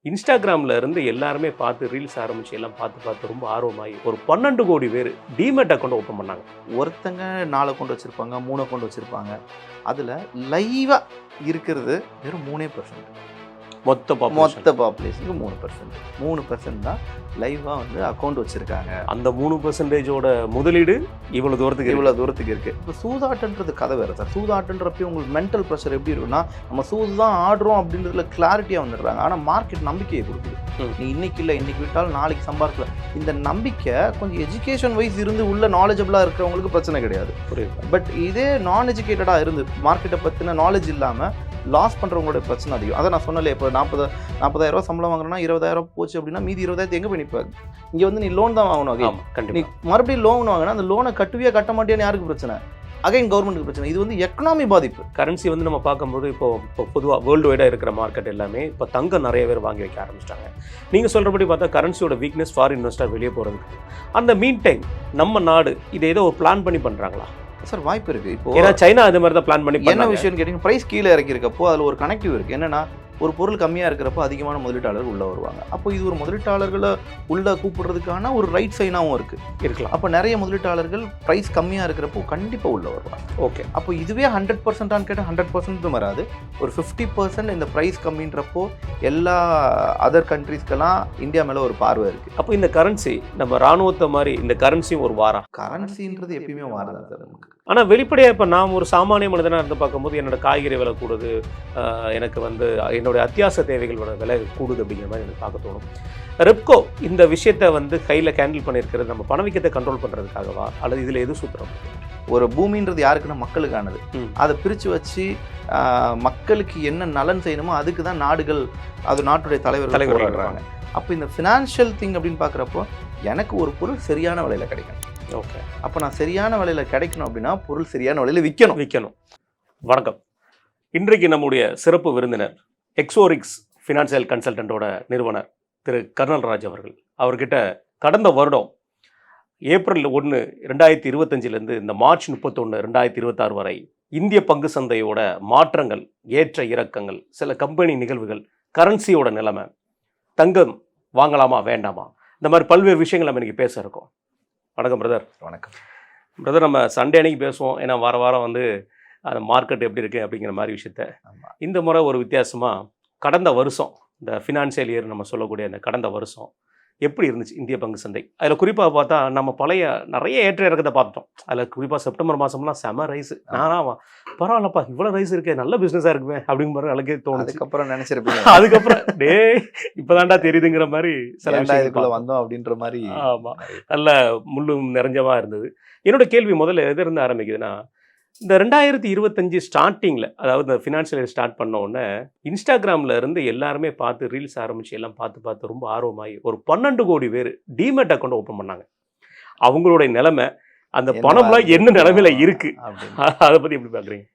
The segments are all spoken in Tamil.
இன்ஸ்டாகிராமில் இருந்து எல்லாருமே பார்த்து ரீல்ஸ் ஆரம்பித்து எல்லாம் பார்த்து ரொம்ப ஆர்வமாகி ஒரு 12 கோடி பேர் டிமெட் அக்கௌண்ட் ஓப்பன் பண்ணாங்க. ஒருத்தங்க 4 அக்கௌண்ட் வச்சுருப்பாங்க, 3 அக்கௌண்ட் வச்சுருப்பாங்க. அதில் லைவாக இருக்கிறது வெறும் 3%. மொத்த பாப்புலேஷனுக்கு 3% தான் லைவாக வந்து அக்கௌண்ட் வச்சுருக்காங்க. அந்த 3%ஓட முதலீடு இவ்வளோ தூரத்துக்கு இருக்குது. இப்போ சூதாட்டன்றது கதை வேறு சார். சூதாட்டன்றப்போ உங்களுக்கு மென்டல் ப்ரெஷர் எப்படி இருக்குன்னா, நம்ம சூது தான் ஆடுறோம் அப்படின்றதுல கிளாரிட்டியாக வந்துடுறாங்க. ஆனால் மார்க்கெட் நம்பிக்கையை கொடுக்குது. நீ இன்னைக்கு இல்லை, இன்னைக்கு விட்டாலும் நாளைக்கு சம்பாதிக்கலாம். இந்த நம்பிக்கை கொஞ்சம் எஜுகேஷன் வைஸ் இருந்து உள்ள நாலேஜபிளாக இருக்கிறவங்களுக்கு பிரச்சனை கிடையாது. பட் இதே நான் எஜுகேட்டடாக இருந்து மார்க்கெட்டை பற்றின நாலேஜ் இல்லாமல் லாஸ் பண்ணுறவங்களோட பிரச்சனை அதிகம். அதை நான் சொன்னல, இப்போ 40,000 சம்பளம் வாங்குறேன்னா 20,000 போச்சு அப்படின்னா மீதி 20,000 எங்கே போய் நிற்பாரு? இங்கே வந்து நீ லோன் தான் வாங்கணும். நீ மறுபடியும் லோன் வாங்கினா அந்த லோனை கட்டுவியா கட்ட மாட்டேன்னு யாருக்கு பிரச்சனை? அகைன் கவர்மெண்ட்டுக்கு பிரச்சனை. இது வந்து எக்கனாமி பாதிப்பு. கரன்சி வந்து நம்ம பார்க்கும்போது இப்போ பொதுவாக வேர்ல்டு வைடாக இருக்கிற மார்க்கெட் எல்லாமே இப்போ தங்கம் நிறைய பேர் வாங்கி வைக்க ஆரம்பிச்சிட்டாங்க. நீங்கள் சொல்கிறபடி பார்த்தா கரன்சியோட வீக்னஸ் ஃபாரின் இன்வெஸ்டர் வெளியே போகிறதுக்கு அந்த மீன் டைம் நம்ம நாடு இதை ஏதோ ஒரு பிளான் பண்ணி பண்ணுறாங்களா சார்? வாய்ப்பு இருக்குது. இப்போ ஏன்னா சைனா அது மாதிரி தான் பிளான் பண்ணி என்ன விஷயம்னு கேட்டிங்கன்னா, ப்ரைஸ் கீழே இறக்கியிருக்கப்போ அதில் ஒரு கனெக்டிவ் இருக்குது. என்னென்னா, ஒரு பொருள் கம்மியாக இருக்கிறப்போ அதிகமான முதலீட்டாளர்கள் உள்ளே வருவாங்க. அப்போ இது ஒரு முதலீட்டாளர்களை உள்ளே கூப்பிடுறதுக்கான ஒரு ரைட் சைனாகவும் இருக்கலாம். அப்போ நிறைய முதலீட்டாளர்கள் ப்ரைஸ் கம்மியாக இருக்கிறப்போ கண்டிப்பாக உள்ளே வருவாங்க. ஓகே, அப்போ இதுவே 100%ஆன்னு கேட்டால் 100% வராது. ஒரு 50% இந்த ப்ரைஸ் கம்மின்றப்போ எல்லா அதர் கண்ட்ரீஸ்க்கெல்லாம் இந்தியா மேலே ஒரு பார்வை இருக்குது. அப்போ இந்த கரன்சி நம்ம இராணுவத்தை மாதிரி இந்த கரன்சியும் ஒரு வாரம். கரன்சின்றது எப்பயுமே வாரம் சார் நமக்கு. ஆனால் வெளிப்படையாக இப்போ நான் ஒரு சாமானிய மனிதனாக இருந்து பார்க்கும்போது என்னோட காய்கறி விலை கூடுது, எனக்கு வந்து என்னுடைய அத்தியாவசிய தேவைகளோட விலை கூடுது அப்படிங்கிற மாதிரி எனக்கு பார்க்க தோணும். ரெப்கோ இந்த விஷயத்தை வந்து கையில் கேண்டில் பண்ணியிருக்கிறது நம்ம பணவீக்கத்தை கண்ட்ரோல் பண்ணுறதுக்காகவா அல்லது இதில் எது சூத்திரம்? ஒரு பூமின்றது யாருக்குன்னா மக்களுக்கானது. அதை பிரித்து வச்சு மக்களுக்கு என்ன நலன் செய்யணுமோ அதுக்கு தான் நாடுகள், அது நாட்டுடைய தலைவர்கள் போராடுறாங்க. அப்போ இந்த ஃபினான்ஷியல் திங் அப்படின்னு பார்க்குறப்போ எனக்கு ஒரு பொருள் சரியான விலையில் கிடைக்கணும். ஓகே, அப்போ நான் சரியான விலையில் கிடைக்கணும் அப்படின்னா பொருள் சரியான விலையில் விற்கணும். வணக்கம். இன்றைக்கு நம்முடைய சிறப்பு விருந்தினர் எக்ஸோரிக்ஸ் ஃபினான்சியல் கன்சல்டன்ட்டோட நிறுவனர் திரு கர்னல் ராஜ் அவர்கள். அவர்கிட்ட கடந்த வருடம் ஏப்ரல் 1, 2025 இந்த மார்ச் 31, 2026 வரை இந்திய பங்கு சந்தையோட மாற்றங்கள், ஏற்ற இறக்கங்கள், சில கம்பெனி நிகழ்வுகள், கரன்சியோட நிலைமை, தங்கம் வாங்கலாமா வேண்டாமா, இந்த மாதிரி பல்வேறு விஷயங்கள் நம்ம இன்றைக்கி பேச இருக்கோம். வணக்கம் பிரதர். வணக்கம் பிரதர். நம்ம சண்டே அன்னைக்கு பேசுவோம், ஏன்னா வாரம் வந்து அந்த மார்க்கெட் எப்படி இருக்குது அப்படிங்கிற மாதிரி விஷயத்த. இந்த முறை ஒரு வித்தியாசமாக கடந்த வருஷம் இந்த ஃபினான்ஷியல் இயர் நம்ம சொல்லக்கூடிய அந்த கடந்த வருஷம் எப்படி இருந்துச்சு இந்திய பங்கு சந்தை? அதில் குறிப்பாக பார்த்தா நம்ம பழைய நிறைய ஏற்ற இறக்கத்தை பார்த்தோம். அதில் குறிப்பாக செப்டம்பர் மாதம்லாம் செம ரைஸ். பரவாயில்லப்பா, இவ்வளோ ரைஸ் இருக்கே, நல்ல பிஸ்னஸாக இருக்குமே அப்படிங்கிற மாதிரி எனக்கே தோணுது. அதுக்கப்புறம் நினச்சிருப்பேன், அதுக்கப்புறம் இப்போதான்டா தெரியுதுங்கிற மாதிரி சில விஷயத்துக்குள்ள வந்தோம் அப்படின்ற மாதிரி. ஆமாம், நல்ல முள்ளும் நிறைஞ்சமாக இருந்தது. என்னோட கேள்வி முதல்ல எது இருந்து ஆரம்பிக்குதுன்னா, இந்த 2025 ஸ்டார்டிங்கில், அதாவது இந்த ஃபினான்ஷியல் இயர் ஸ்டார்ட் பண்ண உடனே இன்ஸ்டாகிராமில் இருந்து எல்லாருமே பார்த்து ரீல்ஸ் ஆரம்பித்து எல்லாம் பார்த்து ரொம்ப ஆர்வமாகி ஒரு 12 கோடி பேர் டிமெட் அக்கௌண்ட் ஓப்பன் பண்ணாங்க. அவங்களுடைய நிலைமை, அந்த பணம்லாம் என்ன நிலைமையில இருக்கு, அதை பற்றி எப்படி பார்க்குறீங்க?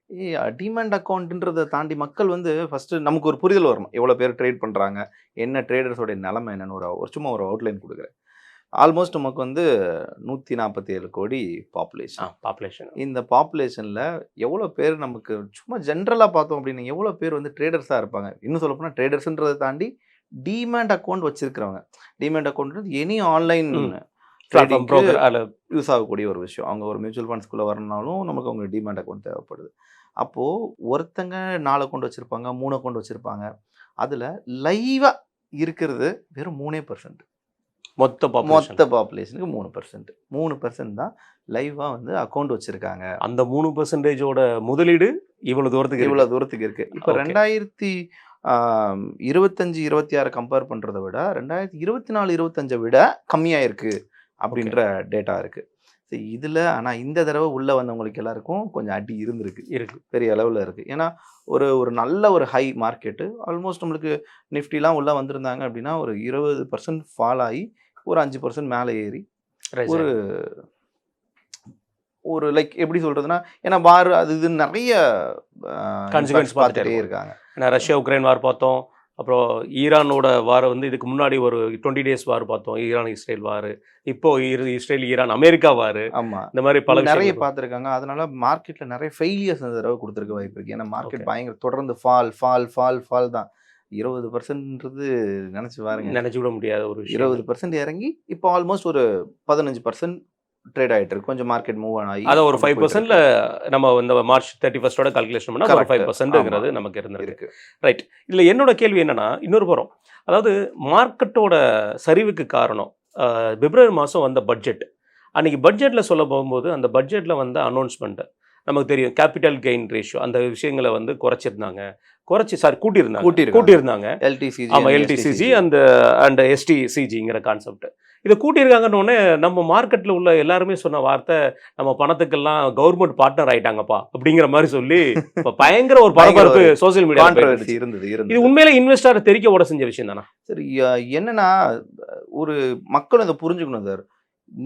டிமெட் அக்கௌண்ட்ன்றதை தாண்டி மக்கள் வந்து ஃபஸ்ட்டு நமக்கு ஒரு புரிதல் வரணும். எவ்வளோ பேர் ட்ரேட் பண்ணுறாங்க, என்ன ட்ரேடர்ஸோடைய நிலைமை என்னன்னு ஒரு சும்மா ஒரு அவுட்லைன் கொடுக்குறேன். ஆல்மோஸ்ட் நமக்கு வந்து 147 கோடி பாப்புலேஷன். இந்த பாப்புலேஷனில் எவ்வளோ பேர் நமக்கு சும்மா ஜென்ரலாக பார்த்தோம் அப்படின்னு எவ்வளோ பேர் வந்து ட்ரேடர்ஸாக இருப்பாங்க? இன்னும் சொல்லப்போனால் ட்ரேடர்ஸ்ன்றதை தாண்டி டிமேட் அக்கௌண்ட் வச்சுருக்கிறவங்க. Demat account any online use ஆகக்கூடிய ஒரு விஷயம். அவங்க ஒரு மியூச்சுவல் ஃபண்ட்ஸ்குள்ளே வரணுனாலும் நமக்கு அவங்க டிமேட் அக்கௌண்ட் தேவைப்படுது. அப்போது ஒருத்தங்க 4 அக்கௌண்ட் வச்சுருப்பாங்க, 3 அக்கௌண்ட் வச்சுருப்பாங்க. அதில் லைவாக இருக்கிறது வெறும் 3%. மொத்த பாப்புலேஷனுக்கு 3% தான் லைவாக வந்து அக்கௌண்ட் வச்சுருக்காங்க. அந்த 3%ஓட முதலீடு இவ்வளோ தூரத்துக்கு இருக்குது. இப்போ 2025-26 கம்பேர் பண்ணுறதை விட 2024-25 விட கம்மியாக இருக்குது அப்படின்ற டேட்டா இருக்குது. ஸோ இதில் ஆனால் இந்த தடவை உள்ளே வந்தவங்களுக்கு எல்லாருக்கும் கொஞ்சம் அடி இருக்கு, பெரிய அளவில் இருக்குது. ஏன்னா ஒரு நல்ல ஒரு ஹை மார்க்கெட்டு. ஆல்மோஸ்ட் நம்மளுக்கு நிஃப்டிலாம் உள்ளே வந்திருந்தாங்க அப்படின்னா ஒரு 20% ஃபால் ஆகி ஒரு 5% மேலே ஏறி ஒரு லைக் எப்படி சொல்கிறதுனா, ஏன்னா வார் அது இது நிறைய கான்சிக்வன்ஸ் பார்த்துட்டே இருக்காங்க. ஏன்னா ரஷ்யா உக்ரைன் வார் பார்த்தோம், அப்புறம் ஈரானோட வார் வந்து இதுக்கு முன்னாடி ஒரு 20 days வார் பார்த்தோம், ஈரான் இஸ்ரேல் வார், இப்போ இஸ்ரேல் ஈரான் அமெரிக்கா வார். ஆமாம், இந்த மாதிரி பல நிறைய பார்த்துருக்காங்க. அதனால மார்க்கெட்டில் நிறைய ஃபெயிலியர்ஸ் இந்த தடவை கொடுத்துருக்க வாய்ப்பு இருக்குது. ஏன்னா மார்க்கெட் பயங்கர தொடர்ந்து ஃபால் தான். 20%ன்றது நினைச்சு பாருங்க. நினைச்சு விட முடியாத ஒரு விஷயம். 20% இறங்கி இப்போ ஆல்மோஸ்ட் ஒரு 15% ட்ரேட் ஆயிட்டு இருக்கு. கொஞ்சம் மார்க்கெட் மூவ் ஆகி அத ஒரு அப்படி போயிட்டு 5%ல நம்ம இந்த மார்ச் 31 கால்குலேஷன் பண்ணா ஒரு Correct. 5%ங்கிறது ஆமா. நமக்கு இருந்திருக்கு. இருக்கு. ரைட். இதுல என்னோட கேள்வி என்னன்னா, இன்னொரு புறம் அதாவது மார்க்கெட்டோட சரிவுக்கு காரணம் பிப்ரவரி மாதம் வந்த பட்ஜெட். அன்னைக்கு பட்ஜெட்டில் சொல்ல போகும்போது அந்த பட்ஜெட்டில் வந்த அனௌன்ஸ்மெண்ட் நமக்கு தெரியும். கேபிட்டல் கெயின் ரேஷியோ அந்த விஷயங்களை வந்து குறைச்சிருந்தாங்க. கூட்டியிருந்தாங்க. LTCG ஆமாம், and எல்டிசிசி STCG. அண்ட் எஸ்டிசிஜிங்கிற கான்செப்ட். இதை கூட்டியிருக்காங்கன்னு நம்ம மார்க்கெட்டில் உள்ள எல்லாருமே சொன்ன வார்த்தை, நம்ம பணத்துக்கெல்லாம் கவர்மெண்ட் பார்ட்னர் ஆயிட்டாங்கப்பா அப்படிங்கிற மாதிரி சொல்லி இப்போ பயங்கர ஒரு பரபரப்பு சோசியல் Controversy மீடியா இருந்தது. இது உண்மையிலே இன்வெஸ்டரை தெரிக்க ஓட செஞ்ச விஷயம் தானே? சரி, என்னன்னா ஒரு மக்கள் அதை புரிஞ்சுக்கணும் சார்.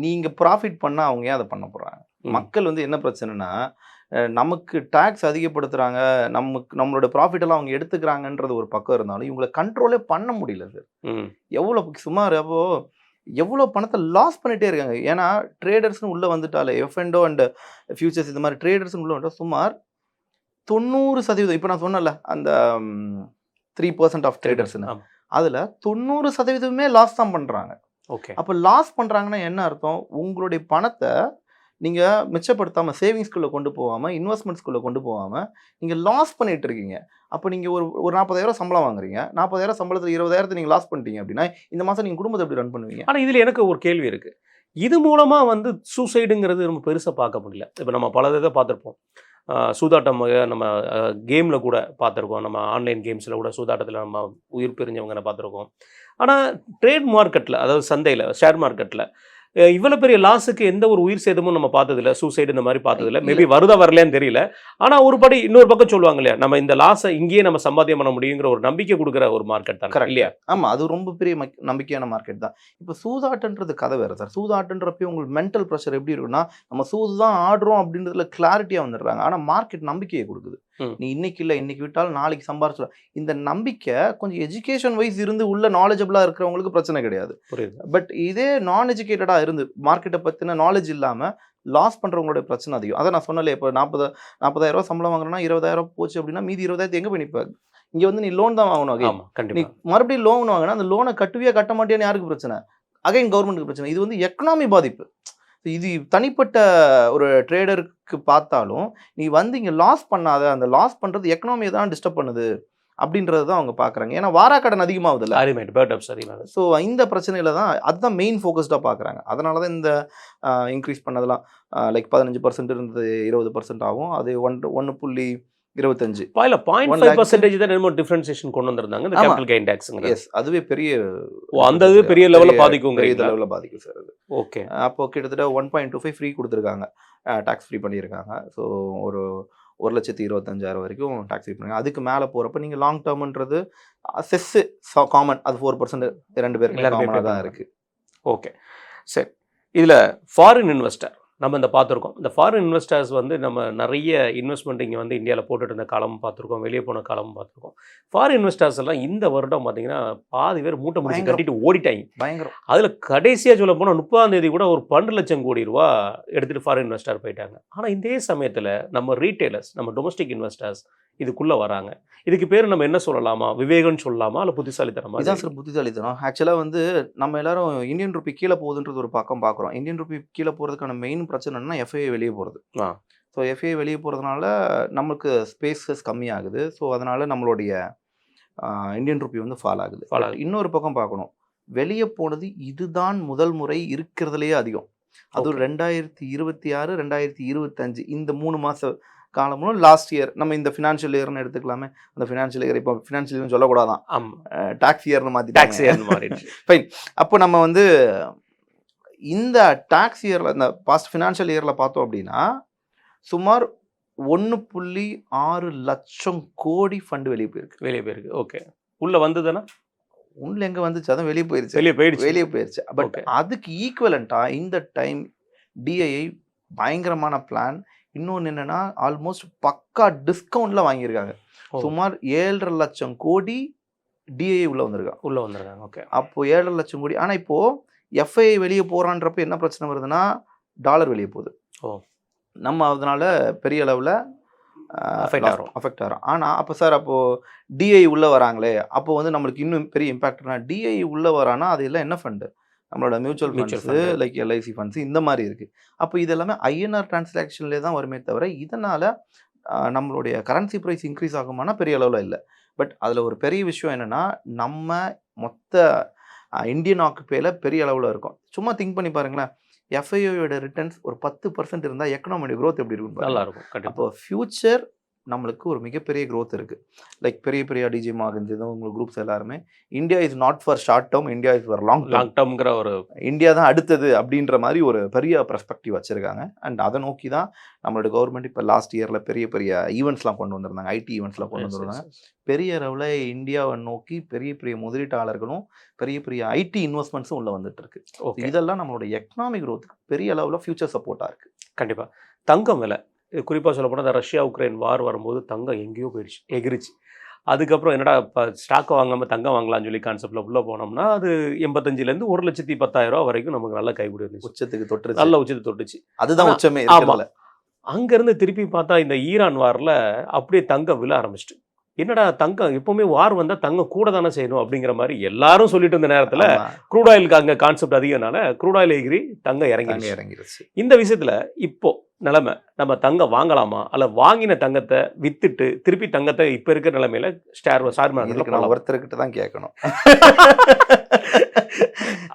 நீங்க ப்ராஃபிட் பண்ணா அவங்க ஏன் அதை பண்ண போறாங்க? மக்கள் வந்து என்ன பிரச்சனைனா, நமக்கு டாக்ஸ் அதிகப்படுத்துறாங்க, நம்மளோட ப்ராஃபிட் எல்லாம் அவங்க எடுத்துக்கிறாங்கன்றது ஒரு பக்கம் இருந்தாலும் இவங்களை கண்ட்ரோலே பண்ண முடியல சார். எவ்வளோ சுமார் அப்போ எவ்வளோ பணத்தை லாஸ் பண்ணிட்டே இருக்காங்க. ஏன்னா ட்ரேடர்ஸ்னு உள்ள வந்துட்டாலே எஃப்என்டோ அண்ட் ஃபியூச்சர்ஸ் இந்த மாதிரி ட்ரேடர்ஸ்னு உள்ள வந்துட்டா சுமார் 90% இப்போ நான் சொன்னல அந்த 3% ஆஃப் ட்ரேடர்ஸ்னு, அதில் 90% லாஸ் தான் பண்ணுறாங்க. ஓகே. அப்போ லாஸ் பண்ணுறாங்கன்னா என்ன அர்த்தம்? உங்களுடைய பணத்தை நீங்கள் மிச்சப்படுத்தாமல் சேவிங்ஸ்குள்ளே கொண்டு போகாமல் இன்வெஸ்ட்மெண்ட்ஸ்குள்ளே கொண்டு போகாமல் நீங்கள் லாஸ் பண்ணிட்டு இருக்கீங்க. அப்போ நீங்கள் ஒரு 40,000 சம்பளம் வாங்குறீங்க. 40,000 சம்பளத்தில் 20,000 நீங்கள் லாஸ் பண்ணிட்டீங்க அப்படின்னா இந்த மாதம் நீங்கள் குடும்பத்தை எப்படி ரன் பண்ணுவீங்க? ஆனால் இதில் எனக்கு ஒரு கேள்வி இருக்குது. இது மூலமாக வந்து சூசைடுங்கிறது நம்ம பெருசாக பார்க்க முடியல. இப்போ நம்ம பல இதை பார்த்துருப்போம். சூதாட்டம் நம்ம கேமில் கூட பார்த்துருக்கோம். நம்ம ஆன்லைன் கேம்ஸில் கூட சூதாட்டத்தில் நம்ம உயிர் பிரிஞ்சவங்க பார்த்துருக்கோம். ஆனால் ட்ரேட் மார்க்கெட்டில், அதாவது சந்தையில் ஷேர் மார்க்கெட்டில் இவ்வளோ பெரிய லாஸுக்கு எந்த ஒரு உயிர் சேதமும் நம்ம பார்த்ததில்ல. சூசைடு இந்த மாதிரி பார்த்ததில்ல. மேபி வருதா வரலையான்னு தெரியல. ஆனால் ஒரு படி இன்னொரு பக்கம் சொல்லுவாங்க இல்லையா, நம்ம இந்த லாஸை இங்கேயே நம்ம சம்பாத்தியம் பண்ண முடியுங்கிற ஒரு நம்பிக்கை கொடுக்குற ஒரு மார்க்கெட் தான் இல்லையா? ஆமாம், அது ரொம்ப பெரிய நம்பிக்கையான மார்க்கெட் தான். இப்போ சூதாட்டன்றது கதை வேறு சார். சூதாட்டன்றப்போ உங்களுக்கு மென்டல் ப்ரெஷர் எப்படி இருக்குன்னா, நம்ம சூது தான் ஆடுறோம் அப்படின்றதுல கிளாரிட்டியாக வந்துடுறாங்க. ஆனால் மார்க்கெட் நம்பிக்கையை கொடுக்குது. நீ இன்னைக்கு இல்லை இன்னைக்கு விட்டாலும் நாளைக்கு சம்பாரிச்சிடலாம். இந்த நம்பிக்கை கொஞ்சம் எஜுகேஷன் வைஸ் இருந்து உள்ள நாலேஜபிளாக இருக்கிறவங்களுக்கு பிரச்சனை கிடையாது. பட் இதே நான் எஜுகேட்டடாக இருந்து மார்க்கெட்டை பற்றின நாலேஜ் இல்லாமல் லாஸ் பண்ணுறவங்களோட பிரச்சனை அதிகம். அதை நான் சொன்னல, இப்போ 40,000 சம்பளம் வாங்குறேன்னா 20,000 போச்சு அப்படின்னா மீதி 20,000 எங்கே போய் நிற்பாங்க? இங்கே வந்து நீ லோன் தான் வாங்கணும். நீ மறுபடியும் லோன் வாங்கினா அந்த லோனை கட்டுவியா கட்ட மாட்டேன்னு யாருக்கு பிரச்சனை? அகைன் கவர்மெண்ட்டுக்கு பிரச்சனை. இது வந்து எக்கனாமி பாதிப்பு. இது தனிப்பட்ட ஒரு ட்ரேடருக்கு பார்த்தாலும் நீ வந்து இங்கே லாஸ் பண்ணாத, அந்த லாஸ் பண்ணுறது எக்கனாமியை தான் டிஸ்டர்ப் பண்ணுது அப்படின்றது தான் அவங்க பார்க்குறாங்க. ஏன்னா வாராக்கடன் அதிகமாகுது இல்லை. ஸோ இந்த பிரச்சனையில் தான் அதுதான் மெயின் ஃபோக்கஸ்டாக பார்க்குறாங்க. அதனால தான் இந்த இன்க்ரீஸ் பண்ணதெல்லாம் லைக் 15% இருந்தது 20% ஆகும். அது 1.25 0.5% தான் என்னமோ டிஃபரன்சியேஷன் கொண்டு வந்திருந்தாங்க இந்த கேபிட்டல் கெயின் டாக்ஸ்ங்க. எஸ், அதுவே பெரிய அந்த இது பெரிய லெவலில் பாதிக்கும். பெரிய லெவலில் பாதிக்கும் சார் அது. ஓகே. அப்போ கிட்டத்தட்ட 1.25 ஃப்ரீ கொடுத்துருக்காங்க, டாக்ஸ் ஃப்ரீ பண்ணியிருக்காங்க. ஸோ ஒரு 1,25,000 வரைக்கும் டாக்ஸ் ஃப்ரீ பண்ணுங்க. அதுக்கு மேலே போகிறப்ப நீங்கள் லாங் டேர்ம்ன்றது செஸ்ஸு காமன், அது 4% 2 பேருக்கு காமனாக தான் இருக்குது. ஓகே, சரி. இதில் ஃபாரின் இன்வெஸ்டர் நம்ம இந்த பார்த்துருக்கோம். இந்த ஃபாரின் இன்வெஸ்டர்ஸ் வந்து நம்ம நிறைய இன்வெஸ்ட்மெண்ட் இங்கே வந்து இந்தியாவில் போட்டுட்டு இருந்த காலமும் பார்த்துருக்கோம், வெளியே போன காலமும் பார்த்துருக்கோம். ஃபாரின் இன்வெஸ்டர்ஸ் எல்லாம் இந்த வருடம் பார்த்தீங்கன்னா பாதி பேர் மூட்டை முடிச்சு கட்டிட்டு ஓடிட்டாங்க. பயங்கரம். அதில் கடைசியாக சொல்ல போனால் 30ஆம் தேதி கூட ஒரு 12 லட்சம் கோடி ரூபா எடுத்துகிட்டு ஃபாரின் இன்வெஸ்டர் போயிட்டாங்க. ஆனால் இதே சமயத்தில் நம்ம ரீட்டைலர்ஸ், நம்ம டொமஸ்டிக் இன்வெஸ்டர்ஸ் இதுக்குள்ளே வராங்க. இதுக்கு பேர் நம்ம என்ன சொல்லலாமா? விவேகம்னு சொல்லலாமா, இல்லை புத்திசாலித்தனமா? இதான் சார் புத்திசாலித்தனம். ஆக்சுவலாக வந்து நம்ம எல்லாரும் இந்தியன் ருப்பி கீழே போகுதுன்றது ஒரு பக்கம் பார்க்குறோம். இந்தியன் ருப்பி கீழே போகிறதுக்கான மெயின் பிரச்சனை என்னன்னா FII வெளியே போகிறது. ஸோ FII வெளியே போகிறதுனால நமக்கு ஸ்பேசஸ் கம்மியாகுது. ஸோ அதனால் நம்மளுடைய இந்தியன் ருப்பி வந்து ஃபால் ஆகுது. இன்னொரு பக்கம் பார்க்கணும், வெளியே போனது இதுதான் முதல் முறை இருக்கிறதுலையே அதிகம். அது 2026 2025 இந்த 3 மாத காலமும் லாஸ்ட் இயர் நம்ம இந்த ஃபினான்ஷியல் இயர்னு எடுத்துக்கலாமே. அந்த ஃபினான்ஷியல் இயர் இப்போ ஃபினான்ஷியல் இயர்னு சொல்லக்கூடாதான், டாக்ஸ் இயர்னு மாற்றிட்டாங்க. ஃபைன். அப்போ நம்ம வந்து இந்த டாக்ஸ் இயரில் இந்த பாஸ்ட் ஃபினான்ஷியல் இயரில் பார்த்தோம் அப்படின்னா சுமார் 1.6 லட்சம் கோடி ஃபண்டு வெளியே போயிருக்கு. ஓகே. உள்ளே வந்ததுன்னா உள்ள எங்கே வந்துச்சு? அதான் வெளியே போயிடுச்சு. பட் அதுக்கு ஈக்குவலண்ட்டாக இந்த டைம் டிஐஐ பயங்கரமான பிளான். இன்னொன்று என்னென்னா ஆல்மோஸ்ட் பக்கா டிஸ்கவுண்ட்டில் வாங்கியிருக்காங்க. சுமார் 7.5 லட்சம் கோடி டிஐஐ உள்ளே வந்திருக்காங்க. ஓகே. அப்போது 7.5 லட்சம் கோடி. ஆனால் இப்போது FII வெளியே போகிறான்றப்ப என்ன பிரச்சனை வருதுன்னா டாலர் வெளியே போகுது. நம்ம அதனால் பெரிய அளவில் அஃபெக்ட் ஆகும். ஆனால் அப்போ சார் அப்போது டிஐ உள்ளே வராங்களே, அப்போ வந்து நம்மளுக்கு இன்னும் பெரிய இம்பாக்ட்னா டிஐ உள்ளே வரானா அது எல்லாம் என்ன ஃபண்டு? நம்மளோட mutual funds like LIC funds இந்த மாதிரி இருக்குது. அப்போ இது எல்லாமே ஐஎன்ஆர் டிரான்சாக்ஷன்லேயே தான் வருமே தவிர இதனால் நம்மளுடைய கரன்சி ப்ரைஸ் இன்க்ரீஸ் ஆகுமானா பெரிய அளவில் இல்லை. பட் அதில் ஒரு பெரிய விஷயம் என்னென்னா நம்ம மொத்த இந்தியன் ஆக்குபேல பெரிய அளவில் இருக்கும். சும்மா திங்க் பண்ணி பாருங்களேன், எஃப்ஐஓட ரிட்டர்ன்ஸ் ஒரு 10% இருந்தால் எக்கனாமியோட க்ரோத் எப்படி இருக்கும்? நல்லா இருக்கும். அப்போ ஃபியூச்சர் நம்மளுக்கு ஒரு மிகப்பெரிய க்ரோத் இருக்குது. லைக் பெரிய பெரிய டிஜி மார்கன்ஸ் உங்களுக்கு குரூப்ஸ் எல்லாருமே India is not for short term, India is for long டேர்ம்ங்கிற ஒரு இந்தியா தான் அடுத்தது அப்படின்ற மாதிரி ஒரு பெரிய பெர்ஸ்பெக்டிவ் வச்சுருக்காங்க. அண்ட் அதை நோக்கி தான் நம்மளோட கவர்மெண்ட் இப்போ லாஸ்ட் இயரில் பெரிய பெரிய ஈவெண்ட்ஸ்லாம் கொண்டு வந்திருந்தாங்க, ஐடி ஈவெண்ட்ஸ்லாம் கொண்டு வந்திருந்தாங்க. பெரிய அளவில் இந்தியாவை நோக்கி பெரிய பெரிய முதலீட்டாளர்களும் பெரிய பெரிய ஐடி இன்வெஸ்ட்மெண்ட்ஸும் உள்ளே வந்துட்டு இருக்கு. இதெல்லாம் நம்மளோட எக்கனாமிக் க்ரோத்துக்கு பெரிய அளவில் ஃபியூச்சர் சப்போர்ட்டாக இருக்குது. கண்டிப்பாக. தங்கம் விலை குறிப்பாக சொல்ல போனால் இந்த ரஷ்யா உக்ரைன் வார் வரும்போது தங்கம் எங்கேயோ போயிடுச்சு, எகிரிச்சு. அதுக்கப்புறம் என்னடா இப்போ ஸ்டாக்கை வாங்காமல் தங்கம் வாங்கலாம்னு சொல்லி கான்செப்டில் உள்ளே போனோம்னா அது 85,000 1,10,000 வரைக்கும் நமக்கு நல்ல கைகூடி இருந்துச்சு. உச்சத்துக்கு தொட்டு நல்ல உச்சத்துக்கு தொட்டுச்சு. அதுதான் உச்சமே. ஆமாம். அங்கேருந்து திருப்பி பார்த்தா இந்த ஈரான் வாரில் அப்படியே தங்கம் விழ ஆரம்பிச்சிட்டு, என்னடா தங்கம் எப்பவுமே வார் வந்தால் தங்கம் கூட தானே செய்யணும் அப்படிங்கிற மாதிரி எல்லாரும் சொல்லிட்டு இருந்த நேரத்தில் க்ரூட் ஆயிலுக்கு அங்கே கான்செப்ட் அதிகனால க்ரூட் ஆயில் எகிரி தங்கம் இறங்கிடுச்சு. இந்த விஷயத்தில் இப்போ நிலைமை நம்ம தங்கம் வாங்கலாமா, அல்ல வாங்கின தங்கத்தை வித்துட்டு திருப்பி தங்கத்தை இப்போ இருக்கிற நிலைமையில ஸ்டார் மார்க்கெட்ல ஒருத்தர்கிட்ட தான் கேட்கணும்.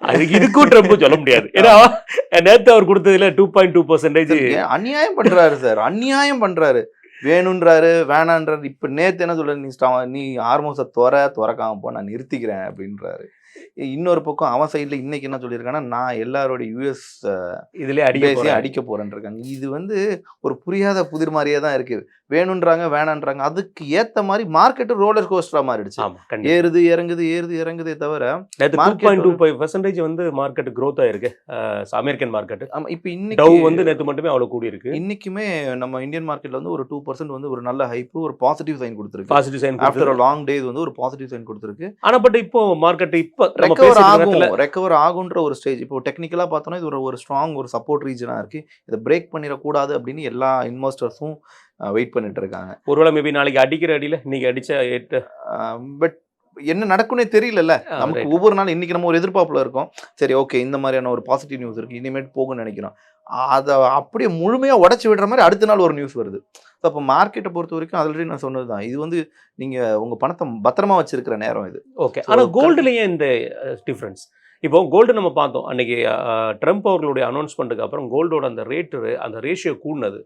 அதுக்கு இதுக்கும் ட்ரம்ப் சொல்ல முடியாது. ஏன்னா நேற்று அவர் கொடுத்ததுல 2.2% அநியாயம் பண்றாரு சார், அநியாயம் பண்றாரு. வேணுன்றாரு வேணான்றாரு. இப்போ நேற்று என்ன சொல்ற, நீ ஹார்மோஸை திறக்காம போ, நான் நிறுத்திக்கிறேன் அப்படின்றாரு. இன்னொரு பக்கம் அவன் சைடில் இன்னைக்கு என்ன சொல்லியிருக்காங்கன்னா, நான் எல்லாரோட யூஎஸ் இதுலேயே அடிக்க போறேன்னு இருக்காங்க. இது வந்து ஒரு புரியாத புதிர் மாதிரியே தான் இருக்குது. வேணுன்றாங்க வேணான்றாங்க. அதுக்கு ஏற்ற மாதிரி மார்க்கெட்டு ரோலர் கோஸ்டரா மாறிடுச்சு. ஏறுது இறங்குதே தவிர 2.25% வந்து மார்க்கெட் க்ரோத் ஆயிருக்கு அமெரிக்கன் மார்க்கெட். இப்போ இன்னைக்கு டவ் வந்து நேற்று மட்டுமே அவ்வளோ கூடி இருக்கு. இன்னைக்குமே நம்ம இந்தியன் மார்க்கெட்ல வந்து ஒரு 2% வந்து ஒரு நல்ல ஹைப், ஒரு பாசிட்டிவ் சைன் கொடுத்துருக்கு. Positive sign after long days வந்து ஒரு பாசிட்டிவ் சைன் கொடுத்துருக்கு. ஆனா பட் இப்போ மார்க்கெட் இப்போ ரெக்கவர் ஆகுன்ற ஒரு ஸ்டேஜ். இப்போ டெக்னிக்கலா பார்த்தோம்னா இது ஒரு ஸ்ட்ராங் ஒரு சப்போர்ட் ரீஜனா இருக்கு. இதை பிரேக் பண்ணிடக்கூடாது அப்படின்னு எல்லா இன்வெஸ்டர்ஸும் வெயிட் பண்ணிட்டு இருக்காங்க. ஒருவேளை மேபி நாளைக்கு அடிக்கிற அடியில இன்னைக்கு அடிச்ச பட் என்ன நடக்கும்னே தெரியல. நமக்கு ஒவ்வொரு நாள் இன்னைக்கு நம்ம ஒரு எதிர்பார்ப்புல இருக்கோம். சரி ஓகே, இந்த மாதிரியான ஒரு பாசிட்டிவ் நியூஸ் இருக்கு, இனிமேட் போகும்னு நினைக்கிறோம். அதை அப்படியே முழுமையா உடச்சி விடுற மாதிரி அடுத்த நாள் ஒரு நியூஸ் வருது. அப்போ மார்க்கெட்டை பொறுத்த வரைக்கும் ஆல்ரெடி நான் சொன்னதுதான், இது வந்து நீங்க உங்க பணத்தை பத்திரமா வச்சிருக்கிற நேரம் இது. ஓகே. ஆனா கோல்டுலயே இந்த டிஃபரன்ஸ், இப்போ கோல்டு நம்ம பார்த்தோம் அன்னைக்கு ட்ரம்ப் அவர்களுடைய அனௌன்ஸ்மெண்ட்டுக்கு அப்புறம் கோல்டோட அந்த அந்த ரேஷியோ கூடினது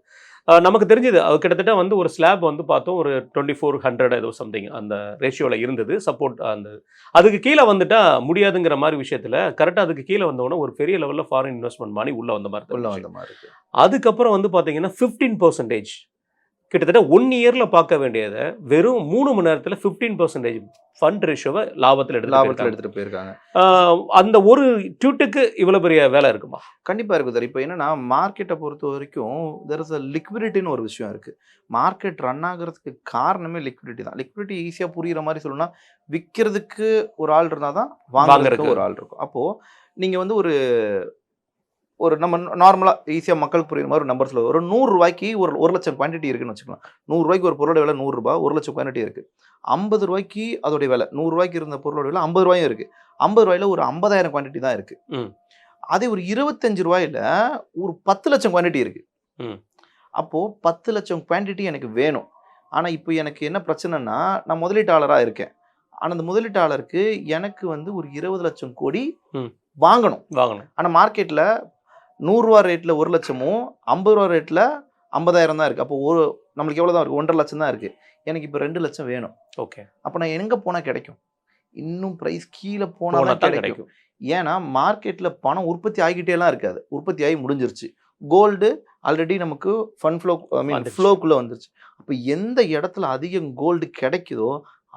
நமக்கு தெரிஞ்சது. கிட்டத்தட்ட வந்து ஒரு ஸ்லாப் வந்து பார்த்தோம் ஒரு 2400 ஏதோ சம்திங் அந்த ரேஷியோவில் இருந்தது சப்போர்ட். அதுக்கு கீழே வந்துட்டா முடியாதுங்கிற மாதிரி விஷயத்தில் கரெக்டாக அதுக்கு கீழே வந்தோடனே ஒரு பெரிய லெவலில் ஃபாரின் இன்வெஸ்ட்மெண்ட் மணி உள்ளே வந்த மாதிரி. அதுக்கப்புறம் வந்து பார்த்தீங்கன்னா 15% கிட்டத்தட்ட 1 இயரில் பார்க்க வேண்டியதை வெறும் 3 மணி நேரத்தில் 15% ஃபண்ட் ரேஷியோவை லாபத்தில் எடுத்துகிட்டு போயிருக்காங்க. அந்த ஒரு ட்வீட்டுக்கு இவ்வளோ பெரிய வேலை இருக்குமா? கண்டிப்பாக இருக்குது சார். இப்போ என்னன்னா மார்க்கெட்டை பொறுத்த வரைக்கும் தெர் இஸ் அ லிக்விடிட்டின்னு ஒரு விஷயம் இருக்குது. மார்க்கெட் ரன் ஆகிறதுக்கு காரணமே லிக்விடிட்டி தான். லிக்விடிட்டி ஈஸியாக புரிகிற மாதிரி சொல்லணும்னா, விற்கிறதுக்கு ஒரு ஆள் இருந்தால் தான் வாங்குறதுக்கு ஒரு ஆள் இருக்கும். அப்போது நீங்கள் வந்து ஒரு நம்ம நார்மலாக ஈஸியாக மக்களுக்கு புரியுற மாதிரி ஒரு நம்பர் சொல்லுவோம். ஒரு 100 ரூபாய்க்கு ஒரு 1 லட்சம் குவான்டிட்டி இருக்குன்னு வச்சுக்கலாம். 100 ரூபாய்க்கு ஒரு பொருளோட விலை 100 ரூபாய், 1 லட்சம் குவான்டிட்டி இருக்குது. 50 ரூபாய்க்கு அதோடைய விலை 100 ரூபாய்க்கு இருந்த பொருளோட விலை 50 ரூபாயும் இருக்குது. 50 ரூபாயில் ஒரு 50,000 குவான்டிட்டி தான் இருக்குது. அதே ஒரு 25 ரூபாயில் ஒரு 10 லட்சம் குவான்டிட்டி இருக்குது. அப்போது 10 லட்சம் குவான்டிட்டி எனக்கு வேணும். ஆனால் இப்போ எனக்கு என்ன பிரச்சனைனா, நான் முதலீட்டாளராக இருக்கேன். ஆனால் அந்த முதலீட்டாளருக்கு எனக்கு வந்து ஒரு 20 லட்சம் கோடி வாங்கணும். ஆனால் மார்க்கெட்டில் 100 ரூபா ரேட்டில் 1 லட்சமும் 50 ரூபா ரேட்டில் 50,000 தான் இருக்குது. அப்போ நம்மளுக்கு எவ்வளோ தான் இருக்குது? 1.5 லட்சம் தான் இருக்குது. எனக்கு இப்போ 2 லட்சம் வேணும். ஓகே. அப்போ நான் எங்கே போனால் கிடைக்கும்? இன்னும் ப்ரைஸ் கீழே போனால் தான் கிடைக்கும். ஏன்னா மார்க்கெட்டில் பணம் உற்பத்தி ஆகிக்கிட்டேலாம் இருக்காது. உற்பத்தி ஆகி முடிஞ்சிருச்சு. கோல்டு ஆல்ரெடி நமக்கு ஃபண்ட் ஃப்ளோக்குள்ளே வந்துருச்சு. அப்போ எந்த இடத்துல அதிகம் கோல்டு கிடைக்குதோ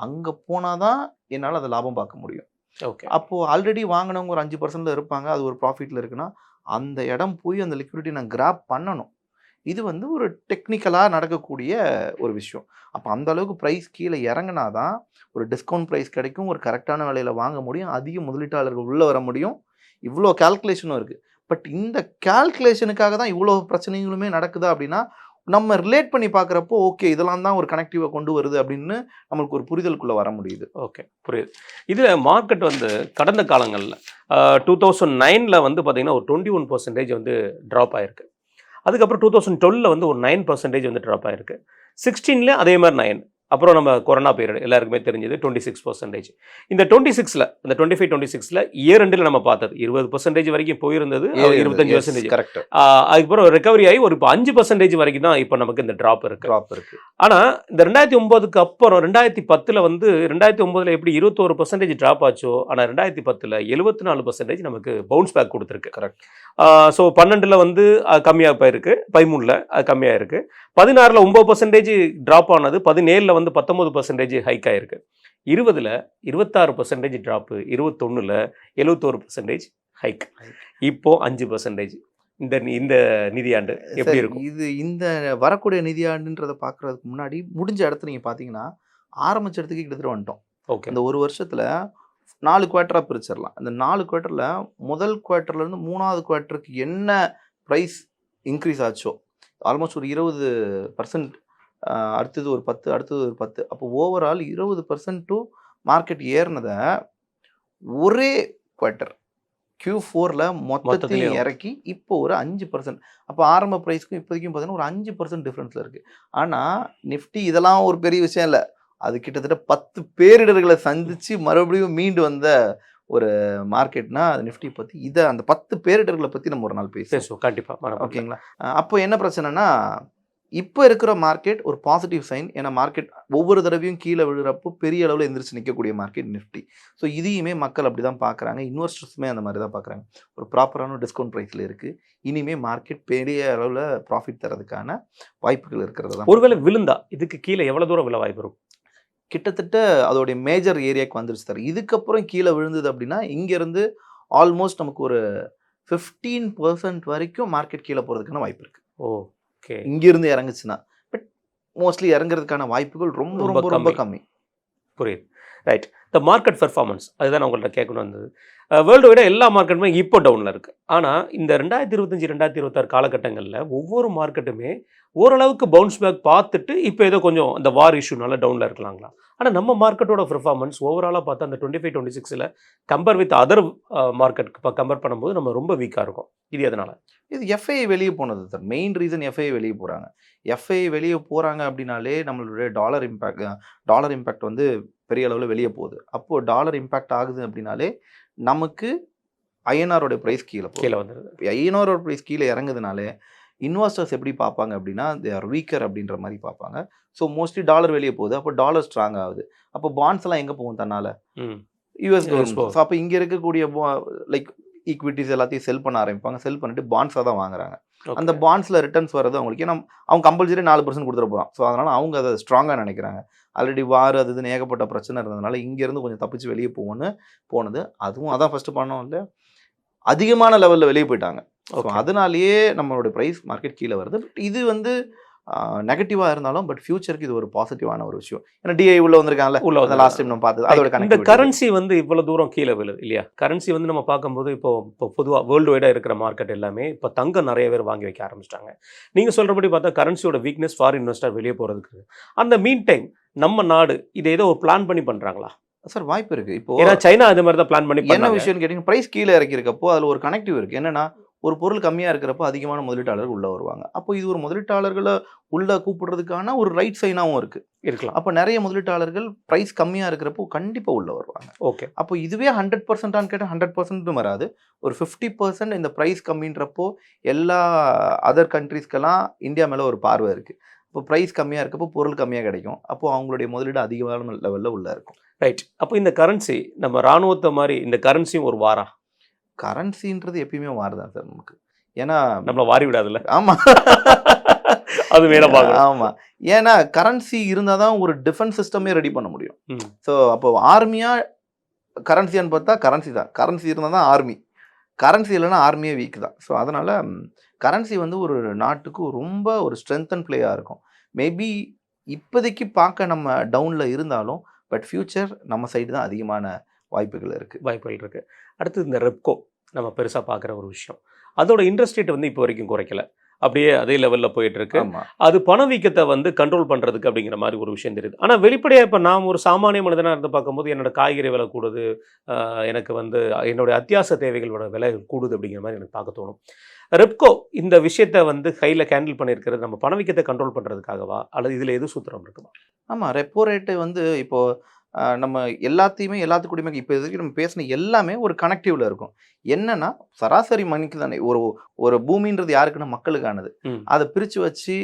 அங்கே போனால் தான் என்னால் அதை லாபம் பார்க்க முடியும். ஓகே. அப்போது ஆல்ரெடி வாங்கினவங்க ஒரு 5% இருப்பாங்க, அது ஒரு ப்ராஃபிட்டில் இருக்குன்னா அந்த இடம் போய் அந்த லிக்விடிட்டி நான் கிராப் பண்ணணும். இது வந்து ஒரு டெக்னிக்கலாக நடக்கக்கூடிய ஒரு விஷயம். அப்போ அந்த அளவுக்கு ப்ரைஸ் கீழே இறங்கினா தான் ஒரு டிஸ்கவுண்ட் ப்ரைஸ் கிடைக்கும், ஒரு கரெக்டான விலையில் வாங்க முடியும், அதிக முதலீட்டாளர்கள் உள்ளே வர முடியும். இவ்வளோ கால்குலேஷனும் இருக்குது. பட் இந்த கால்குலேஷனுக்காக தான் இவ்வளோ பிரச்சனைகளுமே நடக்குதா அப்படின்னா, நம்ம ரிலேட் பண்ணி பார்க்குறப்போ ஓகே இதெல்லாம் தான் ஒரு கனெக்டிவாக கொண்டு வருது அப்படின்னு நம்மளுக்கு ஒரு புரிதலுக்குள்ளே வர முடியுது. ஓகே, புரியுது. இதில் மார்க்கெட் வந்து கடந்த காலங்களில் 2009 வந்து பார்த்தீங்கன்னா ஒரு 21% வந்து ட்ராப் ஆயிருக்கு. அதுக்கப்புறம் 2012 வந்து ஒரு 9% வந்து ட்ராப் ஆயிருக்கு. 16 அதே மாதிரி 9. அப்புறம் நம்ம கொரோனா பீரியட் எல்லாருக்குமே தெரிஞ்சது 26%. இந்த 26ல் இந்த 25-26ல் இயர் எண்டில் நம்ம பார்த்தது 20% வரைக்கும் போயிருந்தது, 25%. கரெக்ட். அதுக்கப்புறம் ரெக்கவரி ஆகி ஒரு இப்போ 5% வரைக்கும் தான் இப்போ நமக்கு இந்த ட்ராப் இருக்கு. ஆனால் இந்த 2009க்கு அப்புறம் 2010ல் வந்து 2009ல் எப்படி 21% ட்ராப் ஆச்சோ, ஆனால் 2010ல் 74% நமக்கு பவுன்ஸ் பேக் கொடுத்துருக்கு. கரெக்ட். ஸோ 12ல் வந்து கம்மியாக போயிருக்கு, 13ல் அது கம்மியாக இருக்குது, 16ல் 9% ட்ராப் ஆனது, 17ல் வந்து 19% ஹைக் ஆயிருக்கு, 20ல் 26% ட்ராப்பு, 21ல் 71% ஹைக், இப்போ 5%. இந்த நிதியாண்டு எப்படி இருக்கும்? இது இந்த வரக்கூடிய நிதியாண்டுன்றதை பார்க்குறதுக்கு முன்னாடி முடிஞ்ச இடத்துல நீங்கள் பார்த்தீங்கன்னா ஆரம்பிச்ச இடத்துக்கு கிட்டத்தட்ட வந்துட்டோம். ஓகே. இந்த ஒரு வருஷத்தில் 4 குவார்ட்டராக பிரிச்சிடலாம். அந்த 4 குவார்ட்டரில் முதல் குவார்ட்டர்லேருந்து 3வது குவார்ட்டருக்கு என்ன ப்ரைஸ் இன்க்ரீஸ் ஆச்சோ ஆல்மோஸ்ட் ஒரு 20%, அடுத்தது ஒரு 10, அடுத்தது ஒரு 10, அப்போ ஓவரால் 20% மார்க்கெட் ஏறினதை ஒரே குவார்ட்டர் Q4ல் மொத்தத்தையும் இறக்கி இப்போ ஒரு 5%. அப்போ ஆரம்ப ப்ரைஸ்க்கும் இப்போதைக்கும் பார்த்தீங்கன்னா ஒரு 5% டிஃப்ரென்ஸில் இருக்குது. ஆனால் நிஃப்டி இதெல்லாம் ஒரு பெரிய விஷயம் இல்லை, அது கிட்டத்தட்ட 10 பேரிடர்களை சந்தித்து மறுபடியும் மீண்டு வந்த ஒரு மார்க்கெட்னா அது நிஃப்டி பற்றி. இதை அந்த 10 பேரிடர்களை பற்றி நம்ம ஒரு நாள் பேசுவோம் கண்டிப்பாக. ஓகேங்களா? அப்போ என்ன பிரச்சனைனா இப்போ இருக்கிற மார்க்கெட் ஒரு பாசிட்டிவ் சைன். ஏன்னா மார்க்கெட் ஒவ்வொரு தடவையும் கீழே விழுறப்போ பெரிய அளவில் எந்திரிச்சு நிற்கக்கூடிய மார்க்கெட் நிஃப்டி. ஸோ இதையுமே மக்கள் அப்படி தான் பார்க்குறாங்க, இன்வெஸ்டர்ஸுமே அந்த மாதிரி தான் பார்க்குறாங்க. ஒரு ப்ராப்பரான டிஸ்கவுண்ட் ப்ரைஸில் இருக்குது. இனிமேல் மார்க்கெட் பெரிய அளவில் ப்ராஃபிட் தரதுக்கான வாய்ப்புகள் இருக்கிறது தான். ஒருவேளை விழுந்தா இதுக்கு கீழே எவ்வளோ தூரம் விழ வாய்ப்பு இருக்கும்? கிட்டத்தட்ட அதோடைய மேஜர் ஏரியாவுக்கு வந்துருச்சு சார். இதுக்கப்புறம் கீழே விழுந்தது அப்படின்னா இங்கேருந்து ஆல்மோஸ்ட் நமக்கு ஒரு 15% வரைக்கும் மார்க்கெட் கீழே போகிறதுக்கான வாய்ப்பு இருக்குது. ஓகே. இங்கிருந்து இறங்குச்சுன்னா. பட் மோஸ்ட்லி இறங்குறதுக்கான வாய்ப்புகள் ரொம்ப ரொம்ப ரொம்ப கம்மி. புரியுது. ரைட். இந்த மார்க்கெட் பெர்ஃபார்மன்ஸ் அதுதான் நான் உங்கள்கிட்ட கேட்கணும் வந்தது. வேர்ல்டு வைடாக எல்லா மார்க்கெட்டுமே இப்போ டவுனில் இருக்குது. ஆனால் இந்த 2025 2026 காலகட்டங்களில் ஒவ்வொரு மார்க்கெட்டுமே ஓரளவுக்கு பவுன்ஸ் பேக் பார்த்துட்டு இப்போ ஏதோ கொஞ்சம் அந்த வார் இஷ்யூனால டவுனில் இருக்கலாங்களா? ஆனால் நம்ம மார்க்கெட்டோட பெர்ஃபார்மன்ஸ் ஓவராலாக பார்த்தா அந்த 25-26ல் கம்பேர் வித் அதர் மார்க்கெட்டுக்கு இப்போ கம்பேர் பண்ணும்போது நம்ம ரொம்ப வீக்காக இருக்கும். இது எதனால்? இது எஃப்ஐ வெளியே போனது சார். மெயின் ரீசன் எஃப்ஐ வெளியே போகிறாங்க. எஃப்ஐ வெளியே போகிறாங்க அப்படின்னாலே நம்மளுடைய டாலர் இம்பேக்ட் வந்து பெரிய அளவில் வெளியே போகுது. அப்போது டாலர் இம்பேக்ட் ஆகுது அப்படின்னாலே நமக்கு ஐஎன்ஆரோட ப்ரைஸ் கீழே வந்துடுது. ஐஎன்ஆரோட ப்ரைஸ் கீழே இறங்குதுனாலே இன்வெஸ்டர்ஸ் எப்படி பார்ப்பாங்க அப்படின்னா தே ஆர் வீக்கர் அப்படின்ற மாதிரி பார்ப்பாங்க. ஸோ மோஸ்ட்லி டாலர் வெளியே போகுது, அப்போ டாலர் ஸ்ட்ராங் ஆகுது. அப்போ பாண்ட்ஸ் எல்லாம் எங்கே போகும் தன்னால? US government. ஸோ அப்போ இங்கே இருக்கக்கூடிய லைக் ஈக்விட்டிஸ் எல்லாத்தையும் செல் பண்ண ஆரம்பிப்பாங்க. செல் பண்ணிட்டு பாண்ட்ஸாக தான் வாங்குறாங்க. அந்த பாண்ட்ஸில் ரிட்டர்ன்ஸ் வர்றது அவங்களுக்கு, ஏன்னா அவங்க கம்பல்சரி 4% கொடுத்துட போகிறான். ஸோ அதனால் அவங்க அதை ஸ்ட்ராங்காக நினைக்கிறாங்க. ஆல்ரெடி வார் அது இதுன்னு ஏகப்பட்ட பிரச்சனை இருந்ததுனால இங்கேருந்து கொஞ்சம் தப்பிச்சு வெளியே போனது. அதுவும் அதான் ஃபஸ்ட்டு பண்ணோம் இல்லை, அதிகமான லெவலில் வெளியே போயிட்டாங்க. ஸோ அதனாலேயே நம்மளோட ப்ரைஸ் மார்க்கெட் கீழே வருது. பட் இது வந்து நெகட்டிவாக இருந்தாலும் பட் ஃபியூச்சருக்கு இது ஒரு பாசிட்டிவான ஒரு விஷயம். ஏன்னா டிஐ உள்ள வந்திருக்காங்கல்ல, லாஸ்ட் டைம் நம்ம பார்த்தது அதோட இந்த கரன்சி வந்து இவ்வளோ தூரம் கீழே விழுது இல்லையா? கரன்சி வந்து நம்ம பார்க்கும்போது இப்போ பொதுவாக வேர்ல்டு வைடாக இருக்கிற மார்க்கெட் எல்லாமே இப்போ தங்கம் நிறைய பேர் வாங்கி வைக்க ஆரம்பிச்சிட்டாங்க. நீங்கள் சொல்கிறபடி பார்த்தா கரன்சியோட வீக்னஸ் ஃபாரின் இன்வெஸ்டர் வெளியே போகிறதுக்கு. அந்த மீன் டைம் நம்ம நாடு இதை ஏதோ ஒரு பிளான் பண்ணி பண்ணுறாங்களா சார்? வாய்ப்பு இருக்குது. இப்போ ஏன்னா சைனா அது மாதிரி தான் பிளான் பண்ணி என்ன விஷயம்னு கேட்டிங்கன்னா ப்ரைஸ் கீழே இறக்கிருக்கப்போ அதில் ஒரு கனெக்டிவ் இருக்குது. என்னன்னா ஒரு பொருள் கம்மியாக இருக்கிறப்போ அதிகமான முதலீட்டாளர்கள் உள்ளே வருவாங்க. அப்போ இது ஒரு முதலீட்டாளர்களை உள்ளே கூப்பிடுறதுக்கான ஒரு ரைட் சைனாகவும் இருக்கலாம். அப்போ நிறைய முதலீட்டாளர்கள் ப்ரைஸ் கம்மியாக இருக்கிறப்போ கண்டிப்பாக உள்ளே வருவாங்க. ஓகே. அப்போ இதுவே 100%ஆன்னு கேட்டால் 100% வராது. ஒரு 50% இந்த ப்ரைஸ் கம்மின்றப்போ எல்லா அதர் கண்ட்ரீஸ்க்கெல்லாம் இந்தியா மேலே ஒரு பார்வை இருக்குது. இப்போ ப்ரைஸ் கம்மியாக இருக்கப்போ பொருள் கம்மியாக கிடைக்கும். அப்போது அவங்களுடைய முதலீடு அதிகமான லெவலில் உள்ளே இருக்கும். ரைட். அப்போ இந்த கரன்சி நம்ம இராணுவத்தை மாதிரி இந்த கரன்சியும் ஒரு வாரா? கரன்சின்றது எப்பயுமே வாருதான் சார் நமக்கு. ஏன்னா நம்மளை வாரி விடாதுல்ல. ஆமாம், அது வேணும். ஆமாம். ஏன்னா கரன்சி இருந்தால் தான் ஒரு டிஃபென்ஸ் சிஸ்டமே ரெடி பண்ண முடியும். ஸோ அப்போ ஆர்மியாக கரன்சியான்னு பார்த்தா கரன்சி தான். கரன்சி இருந்தால் தான் ஆர்மி, கரன்சி இல்லைன்னா ஆர்மியே வீக் தான். ஸோ அதனால் கரன்சி வந்து ஒரு நாட்டுக்கு ரொம்ப ஒரு ஸ்ட்ரென்த் அண்ட் பிளேயாக இருக்கும். மேபி இப்போதைக்கு பார்க்க நம்ம டவுனில் இருந்தாலும் பட் ஃப்யூச்சர் நம்ம சைடு தான் அதிகமான வாய்ப்புகள் இருக்குது. அடுத்து இந்த ரெப்கோ நம்ம பெருசாக பார்க்குற ஒரு விஷயம், அதோட இன்ட்ரெஸ்ட் ரேட் வந்து இப்போ வரைக்கும் குறைக்கல. அப்படியே அதே லெவலில் போயிட்டு இருக்கு. ஆமா. அது பணவீக்கத்தை வந்து கண்ட்ரோல் பண்ணுறதுக்கு அப்படிங்கிற மாதிரி ஒரு விஷயம் தெரியுது. ஆனால் வெளிப்படையாக இப்போ நான் ஒரு சாமானிய மனிதனாக இருந்து பார்க்கும்போது என்னோட காய்கறி விலை கூடுது, எனக்கு வந்து என்னுடைய அத்தியாவசிய தேவைகளோட விலை கூடுது அப்படிங்கிற மாதிரி எனக்கு பார்க்க தோணும். ரெப்கோ இந்த விஷயத்தை வந்து கையில் கேண்டில் பண்ணியிருக்கிறது நம்ம பணவீக்கத்தை கண்ட்ரோல் பண்ணுறதுக்காகவா, அல்லது இதில் எது சூத்திரம் இருக்குமா? ஆமா. ரெப்போ ரேட்டு வந்து இப்போ நம்ம எல்லாத்தையுமே எல்லாத்துக்கூடயுமே இப்போ இதுவரைக்கும் நம்ம பேசின எல்லாமே ஒரு கனெக்டிவ்ல இருக்கும். என்னன்னா, சராசரி மனிதனுக்கு தானே ஒரு ஒரு பூமின்றது யாருக்குன்னா மக்களுக்கானது. அதை பிரித்து வச்சு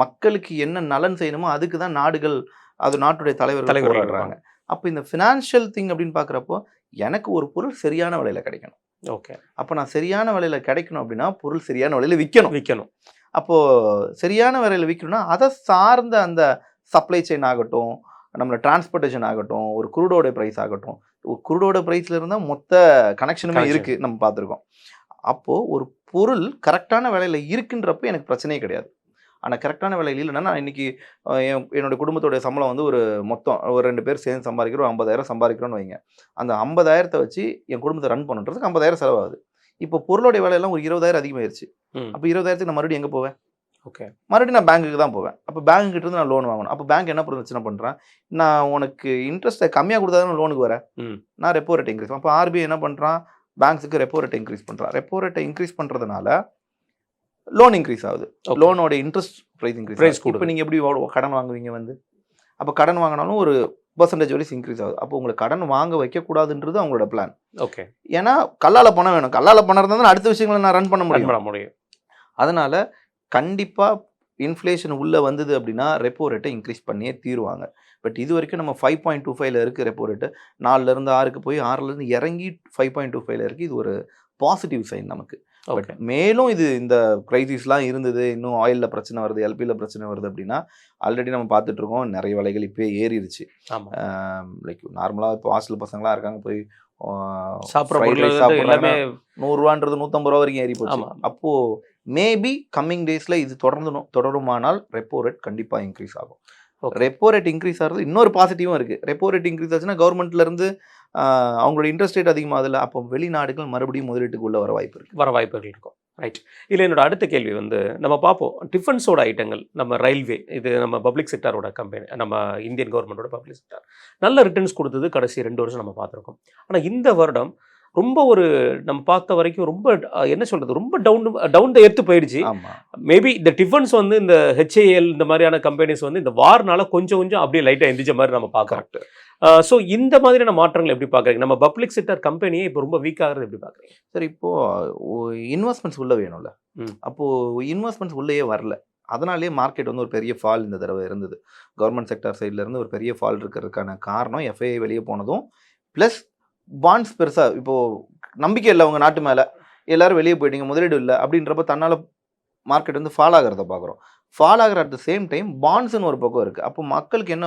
மக்களுக்கு என்ன நலன் செய்யணுமோ அதுக்கு தான் நாடுகள், அது நாட்டுடைய தலைவர்கள் போராடுறாங்க. அப்போ இந்த ஃபினான்ஷியல் திங் அப்படின்னு பார்க்குறப்போ எனக்கு ஒரு பொருள் சரியான விலையில் கிடைக்கணும். ஓகே. அப்போ நான் சரியான விலையில் கிடைக்கணும் அப்படின்னா பொருள் சரியான விலையில் விற்கணும். அப்போது சரியான விலையில் விற்கணும்னா அதை சார்ந்த அந்த சப்ளை செயின் ஆகட்டும், நம்மளோட டிரான்ஸ்போர்ட்டேஷன் ஆகட்டும், ஒரு குரூடோட ப்ரைஸ் ஆகட்டும், ஒரு குரூடோட ப்ரைஸில் இருந்தால் மொத்த கனெக்ஷனுமே இருக்குது, நம்ம பார்த்துருக்கோம். அப்போது ஒரு பொருள் கரெக்டான விலையில் இருக்குன்றப்போ எனக்கு பிரச்சனையே கிடையாது. ஆனால் கரெக்டான விலையில் இல்லைன்னா, நான் இன்றைக்கி என்னுடைய குடும்பத்தோடைய சம்பளம் வந்து ஒரு மொத்தம் ஒரு 2 பேர் சேர்ந்து சம்பாதிக்கிறோம், 50,000 சம்பாதிக்கிறோன்னு வைங்க. அந்த 50,000 வச்சு என் குடும்பத்தை ரன் பண்ணுறதுக்கு 50,000 செலவாகுது. இப்போ பொருளுடைய விலையெல்லாம் ஒரு 20,000 அதிகமாகிடுச்சு. அப்போ 20,000க்கு நான் மறுபடியும் எங்கே போவேன்? ஓகே. மறுபடியும் நான் பேங்க்குக்கு தான் போவேன். அப்போ பேங்க்கிட்ட இருந்து நான் லோன் வாங்கணும். அப்போ பேங்க் என்ன பிரச்சனை பண்ணுறேன், நான் உனக்கு இன்ட்ரெஸ்ட்டை கம்மியாக கொடுத்தா தான் லோனுக்கு வரேன். நான் ரெப்போ ரேட் இன்க்ரீஸ். அப்போ ஆர்பிஐ என்ன பண்ணுறான், பேங்க்ஸுக்கு ரெப்போ ரேட்டை இன்க்ரீஸ் பண்ணுறான். ரெப்போ ரேட்டை இன்க்ரீஸ் பண்ணுறதுனால லோன் இன்க்ரீஸ் ஆகுது. லோனோட இன்ட்ரெஸ்ட் ப்ரைஸ் இன்க்ரீஸ். இப்போ நீங்கள் எப்படி கடன் வாங்குவீங்க வந்து, அப்போ கடன் வாங்கினாலும் ஒரு பெர்சன்டேஜ் வரைக்கும் இன்க்ரீஸ் ஆகுது. அப்போ உங்களுக்கு கடன் வாங்க வைக்கக்கூடாதுன்றது அவங்களோட பிளான். ஓகே. ஏன்னா கல்லால் பணம் வேணும். கல்லால் பணம் இருந்தால் தான் அடுத்த விஷயங்களை நான் ரன் பண்ண முடியும். அதனால் கண்டிப்பாக இன்ஃப்ளேஷன் உள்ளே வந்தது அப்படின்னா ரெப்போ ரேட்டை இன்க்ரீஸ் பண்ணியே தீருவாங்க. பட் இது வரைக்கும் நம்ம 5.25ல் இருக்குது ரெப்போ ரேட்டு. 4லேருந்து 6க்கு போய் 6லேருந்து இறங்கி 5.25ல் இருக்குது. இது ஒரு பாசிட்டிவ் சைன் நமக்கு. பட் மேலும் இது இந்த கிரைசிஸ்லாம் இருந்தது, இன்னும் ஆயிலில் பிரச்சனை வருது, எல்பியில் பிரச்சனை வருது அப்படின்னா ஆல்ரெடி நம்ம பார்த்துட்ருக்கோம், நிறைய விலைகள் இப்போயே ஏறிடுச்சு. லைக் நார்மலாக இப்போ ஹாஸ்டல் பசங்களாம் இருக்காங்க, போய் சாப்பிட்றாங்க, 100 ரூபான்றது 150 ரூபா வரைக்கும் ஏறி போச்சு. அப்போது மேபி கம்மிங் டேஸில் இது தொடருமானால் ரெப்போ ரேட் கண்டிப்பாக இன்க்ரீஸ் ஆகும். ரெப்போ ரேட் இன்க்ரீஸ் ஆகிறது இன்னொரு பாசிட்டிவும் இருக்குது. ரெப்போ ரேட் இன்க்ரீஸ் ஆச்சுன்னா கவர்மெண்ட்லேருந்து அவங்களோட இன்ட்ரெஸ்ட் ரேட் அதிகமாகதில்ல, அப்போ வெளிநாடுகள் மறுபடியும் முதலீட்டுக்கு உள்ள வர வாய்ப்புகள் இருக்கும். ரைட். இதில் என்னோட அடுத்த கேள்வி வந்து நம்ம பார்ப்போம், டிஃபென்ஸோட ஐட்டங்கள், நம்ம ரயில்வே, இது நம்ம பப்ளிக் செக்டாரோட கம்பெனி, நம்ம இந்தியன் கவர்மெண்டோட பப்ளிக் செக்டார் நல்ல ரிட்டர்ன்ஸ் கொடுத்தது கடைசி 2 வருஷம் நம்ம பார்த்துருக்கோம். ஆனால் இந்த வருடம் ரொம்ப ஒரு நம்ம பார்த்த வரைக்கும் ரொம்ப என்ன சொல்கிறது, ரொம்ப டவுன் த எர்த் போயிடுச்சு. மேபி இந்த டிஃபென்ஸ் வந்து இந்த HAL இந்த மாதிரியான கம்பெனிஸ் வந்து இந்த வார்னால கொஞ்சம் அப்படியே லைட்டாக எந்திரிச்ச மாதிரி நம்ம பார்க்குறோம். ஸோ இந்த மாதிரியான மாற்றங்கள் எப்படி பார்க்குறீங்க? நம்ம பப்ளிக் செக்டர் கம்பெனியே இப்போ ரொம்ப வீக் ஆகிறது எப்படி பார்க்குறீங்க? சரி, இப்போது இன்வெஸ்ட்மெண்ட்ஸ் உள்ளே வேணும்ல, அப்போது இன்வெஸ்ட்மெண்ட்ஸ் உள்ளேயே வரல. அதனாலேயே மார்க்கெட் வந்து ஒரு பெரிய ஃபால் இந்த தடவை இருந்தது. கவர்மெண்ட் செக்டார் சைட்லேருந்து ஒரு பெரிய ஃபால் இருக்கிறதுக்கான காரணம் FII வெளியே போனதும், ப்ளஸ் பாண்ட்ஸ் பெருசாக இப்போது நம்பிக்கை இல்லை உங்கள் நாட்டு மேலே, எல்லோரும் வெளியே போயிட்டீங்க, முதலீடு இல்லை அப்படின்றப்ப தன்னால் மார்க்கெட் வந்து ஃபால் ஆகிறத பார்க்குறோம். ஃபால் ஆகிற அட் த சேம் டைம் பாண்ட்ஸ்னு ஒரு பக்கம் இருக்குது. அப்போ மக்களுக்கு என்ன,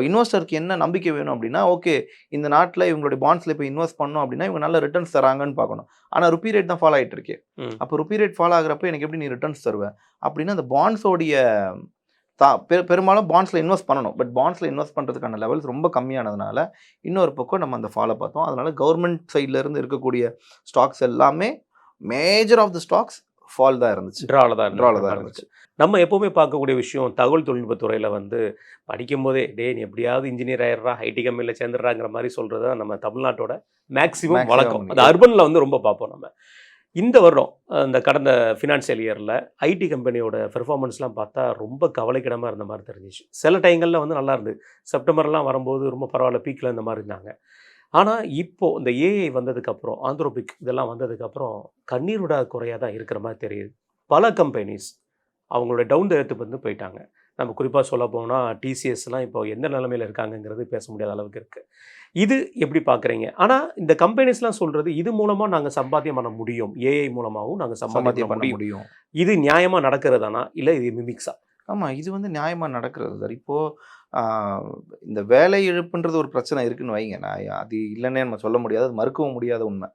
இன்வெஸ்டருக்கு என்ன நம்பிக்கை வேணும் அப்படின்னா, ஓகே இந்த நாட்டில் இவங்களுடைய பாண்ட்ஸில் இப்போ இன்வெஸ்ட் பண்ணோம் அப்படின்னா இவங்க நல்ல ரிட்டர்ன்ஸ் தராங்கன்னு பார்க்கணும். ஆனால் ருப்பி ரேட் தான் ஃபால் ஆகிட்டு இருக்கு. அப்போ ருப்பி ரேட் ஃபால் ஆகிறப்ப எனக்கு எப்படி நீ ரிட்டர்ன்ஸ் தருவேன் அப்படின்னா, அந்த பாண்ட்ஸோடைய பெரும்பாலும் பாண்ட்ஸில் இன்வெஸ்ட் பண்ணணும். பட் பாண்ட்ஸில் இன்வெஸ்ட் பண்ணுறதுக்கான லெவல்ஸ் ரொம்ப கம்மியானதுனால இன்னொரு பக்கம் நம்ம அந்த ஃபாலை பார்த்தோம். அதனால் கவர்மெண்ட் சைட்லேருந்து இருக்கக்கூடிய ஸ்டாக்ஸ் எல்லாமே major of the stocks fall தான் இருந்துச்சு, ட்ராவில் தான் இருந்துச்சு. நம்ம எப்போவுமே பார்க்கக்கூடிய விஷயம், தகவல் தொழில்நுட்பத்துறையில் வந்து படிக்கும்போதே நீ எப்படியாவது இன்ஜினியர் ஆயிடுறா, ஐடி கம்பெனியில் சேர்ந்துடுறாங்கிற மாதிரி சொல்கிறது தான் நம்ம தமிழ்நாட்டோட மேக்ஸிமம் வழக்கம். அது அர்பனில் வந்து ரொம்ப பார்ப்போம். நம்ம இந்த வருடம் இந்த கடந்த ஃபினான்ஷியல் இயரில் ஐடி கம்பெனியோட பெர்ஃபார்மன்ஸ்லாம் பார்த்தா ரொம்ப கவலைக்கிடமாக இருந்த மாதிரி தெரிஞ்சிச்சு. சில டைங்களில் வந்து நல்லா இருந்தது, செப்டம்பர்லாம் வரும்போது ரொம்ப பரவாயில்ல, பீக்கில் இந்த மாதிரி இருந்தாங்க. ஆனால் இப்போது இந்த AI வந்ததுக்கப்புறம், ஆந்த்ரோபிக் இதெல்லாம் வந்ததுக்கப்புறம் கண்ணீர் விட குறையாக தான் இருக்கிற மாதிரி தெரியுது. பல கம்பெனிஸ் அவங்களோட டவுன் த எர்த்துக்கு வந்து போயிட்டாங்க. நம்ம குறிப்பாக சொல்ல போனால் TCSலாம் இப்போ எந்த நிலைமையில் இருக்காங்கங்கிறது பேச முடியாத அளவுக்கு இருக்குது. இது எப்படி பார்க்குறீங்க? ஆனால் இந்த கம்பெனிஸ்லாம் சொல்கிறது இது மூலமாக நாங்கள் சம்பாத்தியம் பண்ண முடியும், AI மூலமாகவும் நாங்கள் சம்பாத்தியம் பண்ண முடியும். இது நியாயமாக நடக்கிறதானா இல்லை இது மிமிக்ஸா? ஆமாம், இது வந்து நியாயமாக நடக்கிறது சார். இப்போது இந்த வேலை இழப்புன்றது ஒரு பிரச்சனை இருக்குதுன்னு வைங்க, நான் அது இல்லைன்னே நம்ம சொல்ல முடியாது, அது மறுக்கவும் முடியாத உண்மை.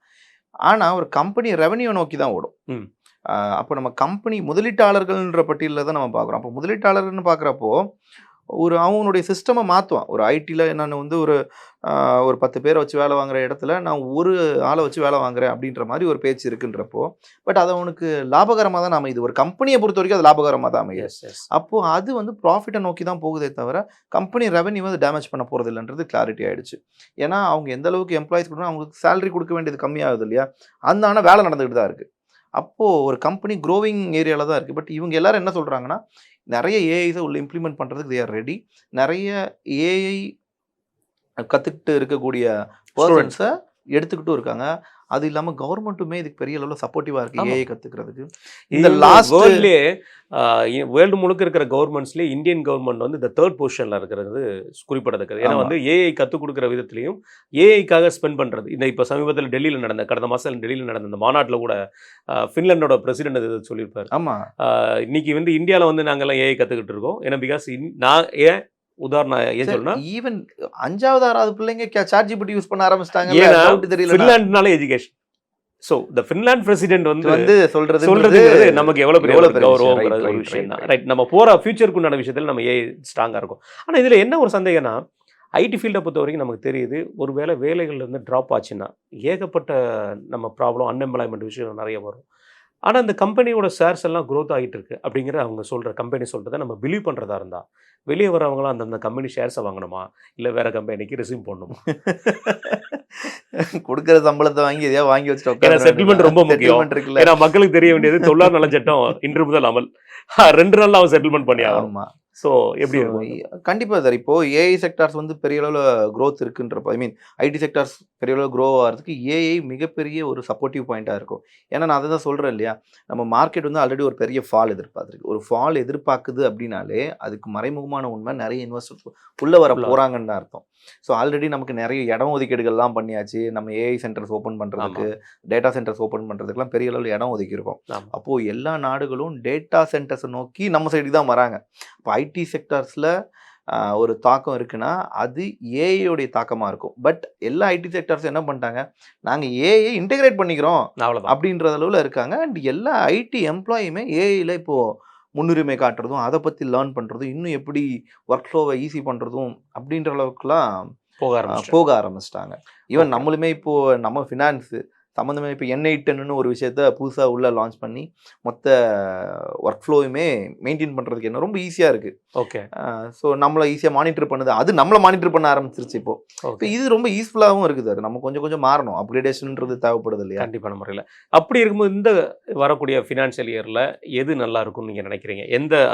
ஆனால் ஒரு கம்பெனி ரெவன்யூ நோக்கி தான் ஓடும். அப்போ நம்ம கம்பெனி முதலீட்டாளர்கள்ன்ற பட்டியலில் தான் நம்ம பார்க்குறோம். அப்போ முதலீட்டாளர்கள்னு பார்க்குறப்போ அவனுடைய சிஸ்டமை மாற்றுவான். ஒரு ஐடியில் நான் வந்து ஒரு 10 பேரை வச்சு வேலை வாங்குற இடத்துல நான் ஒரு ஆளை வச்சு வேலை வாங்குறேன் அப்படின்ற மாதிரி ஒரு பேச்சு இருக்குன்றப்போ, பட் அது அவனுக்கு லாபகரமாக தான் அமையுது. ஒரு கம்பெனியை பொறுத்த வரைக்கும் அது லாபகரமாக தான் அமையுது. அப்போது அது வந்து ப்ராஃபிட்டை நோக்கி தான் போகுதே தவிர கம்பெனி ரெவன்யூ வந்து டேமேஜ் பண்ண போகிறது இல்லைன்றது கிளாரிட்டி ஆகிடுச்சு. ஏன்னா அவங்க எந்த அளவுக்கு எம்ப்ளாயிஸ் கொடுக்கணும், அவங்களுக்கு சேலரி கொடுக்க வேண்டியது கம்மியாகுது இல்லையா, அந்த ஆனால் வேலை நடந்துக்கிட்டு தான் இருக்குது. அப்போது ஒரு கம்பெனி க்ரோவிங் ஏரியாவில் தான் இருக்குது. பட் இவங்க எல்லாரும் என்ன சொல்கிறாங்கன்னா, நிறைய ஏஐஸை உள்ள இம்ப்ளிமெண்ட் பண்ணுறதுக்கு தே ஆர் ரெடி. நிறைய ஏஐ கற்றுக்கிட்டு இருக்கக்கூடிய பர்சன்ஸை எடுத்துக்கிட்டும் இருக்காங்க. அது இல்லாமல் கவர்மெண்ட்டுமே இதுக்கு பெரிய அளவில் சப்போர்ட்டிவாக இருக்குது ஏஐ கற்றுக்கிறதுக்கு. இந்த லாஸ்ட் வேர்ல்டு முழுக்க இருக்கிற கவர்மெண்ட்ஸ்லேயே இந்தியன் கவர்மெண்ட் வந்து இந்த 3rd பொசிஷனில் இருக்கிறது குறிப்பிடத்தக்கது. ஏன்னா வந்து ஏஐ கற்றுக் கொடுக்குற விதத்துலையும் ஏஐக்காக ஸ்பெண்ட் பண்ணுறது. இந்த இப்போ சமீபத்தில் டெல்லியில் நடந்த கடந்த மாதம் டெல்லியில் நடந்த இந்த மாநாட்டில் கூட ஃபின்லாண்டோட பிரசிடென்ட் இது சொல்லியிருப்பார். ஆமாம், இன்னைக்கு வந்து இந்தியாவில் வந்து நாங்கள்லாம் ஏஐ கற்றுக்கிட்டு இருக்கோம். ஏன்னா பிகாஸ் நான் உதாரணம் ஏன் சொல்லுன்னா, ஈவன் 5வது 6வது பிள்ளைங்க ChatGPT யூஸ் பண்ண ஆரம்பிச்சிட்டாங்க. தெரியல, ஃபின்லாண்ட்னாலே education. So the Finland president வந்து சொல்றது நமக்கு எவ்வளோ பெரிய கௌரவங்கிற ஒரு விஷயம் தான். ரைட், நம்ம போகிற ஃபியூச்சருக்கு உண்டான விஷயத்தில் நம்ம ஏஐ ஸ்ட்ராங்காக இருக்கும். ஆனால் இதில் என்ன ஒரு சந்தேகம்னா, ஐடி ஃபீல்டை பொறுத்த வரைக்கும் நமக்கு தெரியுது, ஒரு வேளை வேலைகள் வந்து ட்ராப் ஆச்சுன்னா ஏகப்பட்ட நம்ம ப்ராப்ளம், அன்எம்ப்ளாய்மெண்ட் விஷயம் நிறைய வரும். ஆனால் இந்த கம்பெனியோட ஷேர்ஸ் எல்லாம் க்ரோத் ஆகிட்டு இருக்கு அப்படிங்கிற அவங்க சொல்கிற கம்பெனி சொல்கிறத நம்ம பிலீவ் பண்ணுறதா இருந்தால், வெளியே வரவங்களாம் அந்தந்த கம்பெனி ஷேர்ஸை வாங்கணுமா, இல்லை வேற கம்பெனிக்கு ரெசியூம் பண்ணணுமா? கொடுக்குற சம்பளத்தை வாங்கி எதையாவது வாங்கி வச்சுட்டு செட்டில்மெண்ட் ரொம்ப முக்கியம். ஏன்னா மக்களுக்கு தெரிய வேண்டியது தொழிலாளர் நல சட்டம் இன்று முதல் அமல். 2 நாள்ல அவன் செட்டில்மெண்ட் பண்ணி ஆகும். ஸோ எப்படி கண்டிப்பாக சார், இப்போது ஏஐ செக்டார்ஸ் வந்து பெரிய அளவில் க்ரோத் இருக்குன்றப்போ, ஐ மீன் ஐடி செக்டார்ஸ் பெரிய அளவில் க்ரோ ஆகிறதுக்கு ஏஐ மிகப்பெரிய ஒரு சப்போர்ட்டிவ் பாயிண்ட்டாக இருக்கும். ஏன்னா நான் அதை தான் சொல்கிறேன் இல்லையா, நம்ம மார்க்கெட் வந்து ஆல்ரெடி ஒரு பெரிய ஃபால் எதிர்பார்த்துருக்கு. ஒரு ஃபால் எதிர்பார்க்குது அப்படின்னாலே அதுக்கு மறைமுகமான உண்மை நிறைய இன்வெஸ்டர்ஸ் உள்ளே வர போகிறாங்கன்னு தான் அர்த்தம். ஸோ ஆல்ரெடி நமக்கு நிறைய இடம் ஒதுக்கீடுகள்லாம் பண்ணியாச்சு. நம்ம ஏஐ சென்டர்ஸ் ஓப்பன் பண்ணுறதுக்கு, டேட்டா சென்டர்ஸ் ஓப்பன் பண்ணுறதுக்குலாம் பெரிய அளவில் இடம் ஒதுக்கியிருக்கோம். அப்போது எல்லா நாடுகளும் டேட்டா சென்டர்ஸை நோக்கி நம்ம சைடு தான் வராங்க. இப்போ ஐடி செக்டார்ஸில் ஒரு தாக்கம் இருக்குன்னா அது ஏஐயோடைய தாக்கமாக இருக்கும். பட் எல்லா ஐடி செக்டார்ஸும் என்ன பண்ணிட்டாங்க, நாங்கள் ஏஐ இன்டெகிரேட் பண்ணிக்கிறோம் அப்படின்ற அளவில் இருக்காங்க. அண்ட் எல்லா ஐடி எம்ப்ளாயுமே ஏஐயில் இப்போது முன்னுரிமை காட்டுறதும், அதை பற்றி லேர்ன் பண்ணுறதும், இன்னும் எப்படி ஒர்க் ஃப்ளோவை ஈஸி பண்ணுறதும் அப்படின்ற அளவுக்குலாம் போக ஆரம்பிச்சிட்டாங்க. ஈவன் நம்மளுமே இப்போது நம்ம ஃபினான்ஸு சம்மந்தமே இப்போ N8 ஒரு விஷயத்த புதுசாக உள்ளே லான்ச் பண்ணி மொத்த ஒர்க் ஃப்ளோவுமே மெயின்டைன் பண்ணுறதுக்கு என்ன ரொம்ப ஈஸியாக இருக்குது. ஓகே, ஸோ நம்மளை ஈஸியாக மானிட்டர் பண்ணுது, அது நம்மளை மானிட்டர் பண்ண ஆரம்பிச்சிருச்சு இப்போ இது ரொம்ப யூஸ்ஃபுல்லாகவும் இருக்குது. அது நம்ம கொஞ்சம் மாறணும், அப்கிரேடேஷன்ன்றது தேவைப்படுது இல்லையா? கண்டிப்பான முறையில். அப்படி இருக்கும்போது இந்த வரக்கூடிய ஃபினான்ஷியல் இயரில் எது நல்லா இருக்கும்னு நீங்கள் நினைக்கிறீங்க?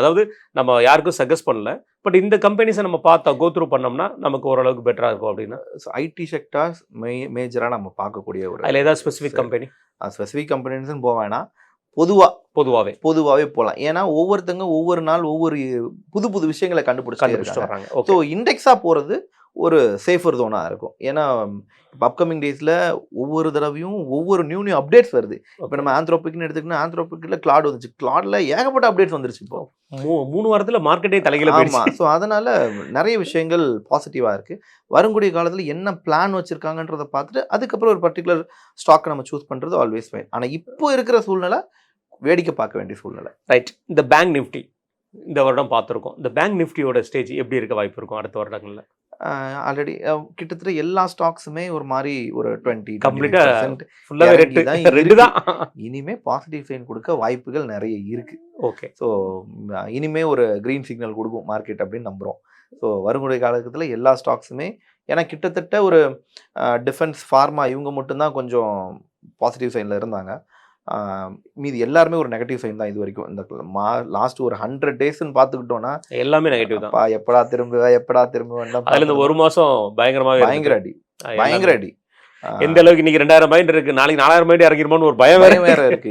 அதாவது நம்ம யாருக்கும் சஜஸ்ட் பண்ணல, பட் இந்த கம்பெனிஸை நம்ம பார்த்தா கோ த்ரூ பண்ணோம்னா நமக்கு ஓரளவுக்கு பெட்டராக இருக்கும் அப்படின்னு. ஐடி செக்டார்ஸ் மேஜராக நம்ம பார்க்கக்கூடிய ஒரு அதில் ஏதாவது ஸ்பெசிஃபிக் கம்பெனி, ஸ்பெசிஃபிக் கம்பெனிஸ்ன்னு போக வேணாம், பொதுவாகவே போகலாம். ஏன்னா ஒவ்வொருத்தங்க ஒவ்வொரு நாள் ஒவ்வொரு புது விஷயங்களை கண்டுபிடிச்சிட்டு வராங்க. ஸோ இண்டெக்ஸாக போகிறது ஒரு சேஃபர் ஜோனாக இருக்கும். ஏன்னா இப்போ அப்கமிங் டேஸில் ஒவ்வொரு தடவையும் ஒவ்வொரு நியூ அப்டேட்ஸ் வருது. இப்போ நம்ம ஆந்த்ரோபிக்னு எடுத்துக்கிட்டா ஆந்த்ரோபிக்கில் கிளாட் வந்துச்சு, கிளாடில் ஏகப்பட்ட அப்டேட்ஸ் வந்துருச்சு. இப்போ 3 வாரத்தில் மார்க்கெட்டே தலைகீழ போயிடுச்சு. ஸோ அதனால் நிறைய விஷயங்கள் பாசிட்டிவாக இருக்குது. வரக்கூடிய காலத்தில் என்ன பிளான் வச்சுருக்காங்கன்றதை பார்த்துட்டு அதுக்கப்புறம் ஒரு பர்டிகுலர் ஸ்டாக்கை நம்ம சூஸ் பண்ணுறது ஆல்வேஸ் ஃபைன். ஆனால் இப்போ இருக்கிற சூழ்நிலை வேடிக்கை பார்க்க வேண்டிய சூழ்நிலை. ரைட், இந்த பேங்க் நிஃப்டி இந்த வருடம் பார்த்துருக்கோம். இந்த பேங்க் நிஃப்டியோட ஸ்டேஜ் எப்படி இருக்க வாய்ப்பு இருக்கும் அடுத்த வருடங்களில்? ஆல்ரெடி கிட்டத்தட்ட எல்லா ஸ்டாக்ஸுமே ஒரு மாதிரி ஒரு 20 தான். இனிமே பாசிட்டிவ் சைன் கொடுக்க வாய்ப்புகள் நிறைய இருக்கு. ஓகே, ஸோ இனிமே ஒரு கிரீன் சிக்னல் கொடுக்கும் மார்க்கெட் அப்படின்னு நம்புகிறோம். ஸோ வருங்கூடிய காலகட்டத்தில் எல்லா ஸ்டாக்ஸுமே, ஏன்னா கிட்டத்தட்ட ஒரு டிஃபென்ஸ், ஃபார்மா இவங்க மட்டும்தான் கொஞ்சம் பாசிட்டிவ் சைனில் இருந்தாங்க. மீதி எல்லாருமே ஒரு நெகட்டிவ் சைன் தான் இது வரைக்கும். இந்த லாஸ்ட் ஒரு 100 டேஸ்ன்னு பார்த்துக்கிட்டோன்னா எல்லாமே நெகட்டிவ் தான். எப்படா திரும்புவேன். அதுல இந்த ஒரு மாசம் பயங்கர அடி. எந்த அளவுக்கு இன்னைக்கு 2000 பாயிண்ட் இருக்கு, நாளைக்கு 4000 பாயிண்ட் இறங்கிருமோன்னு ஒரு பயம் வேற இருக்கு.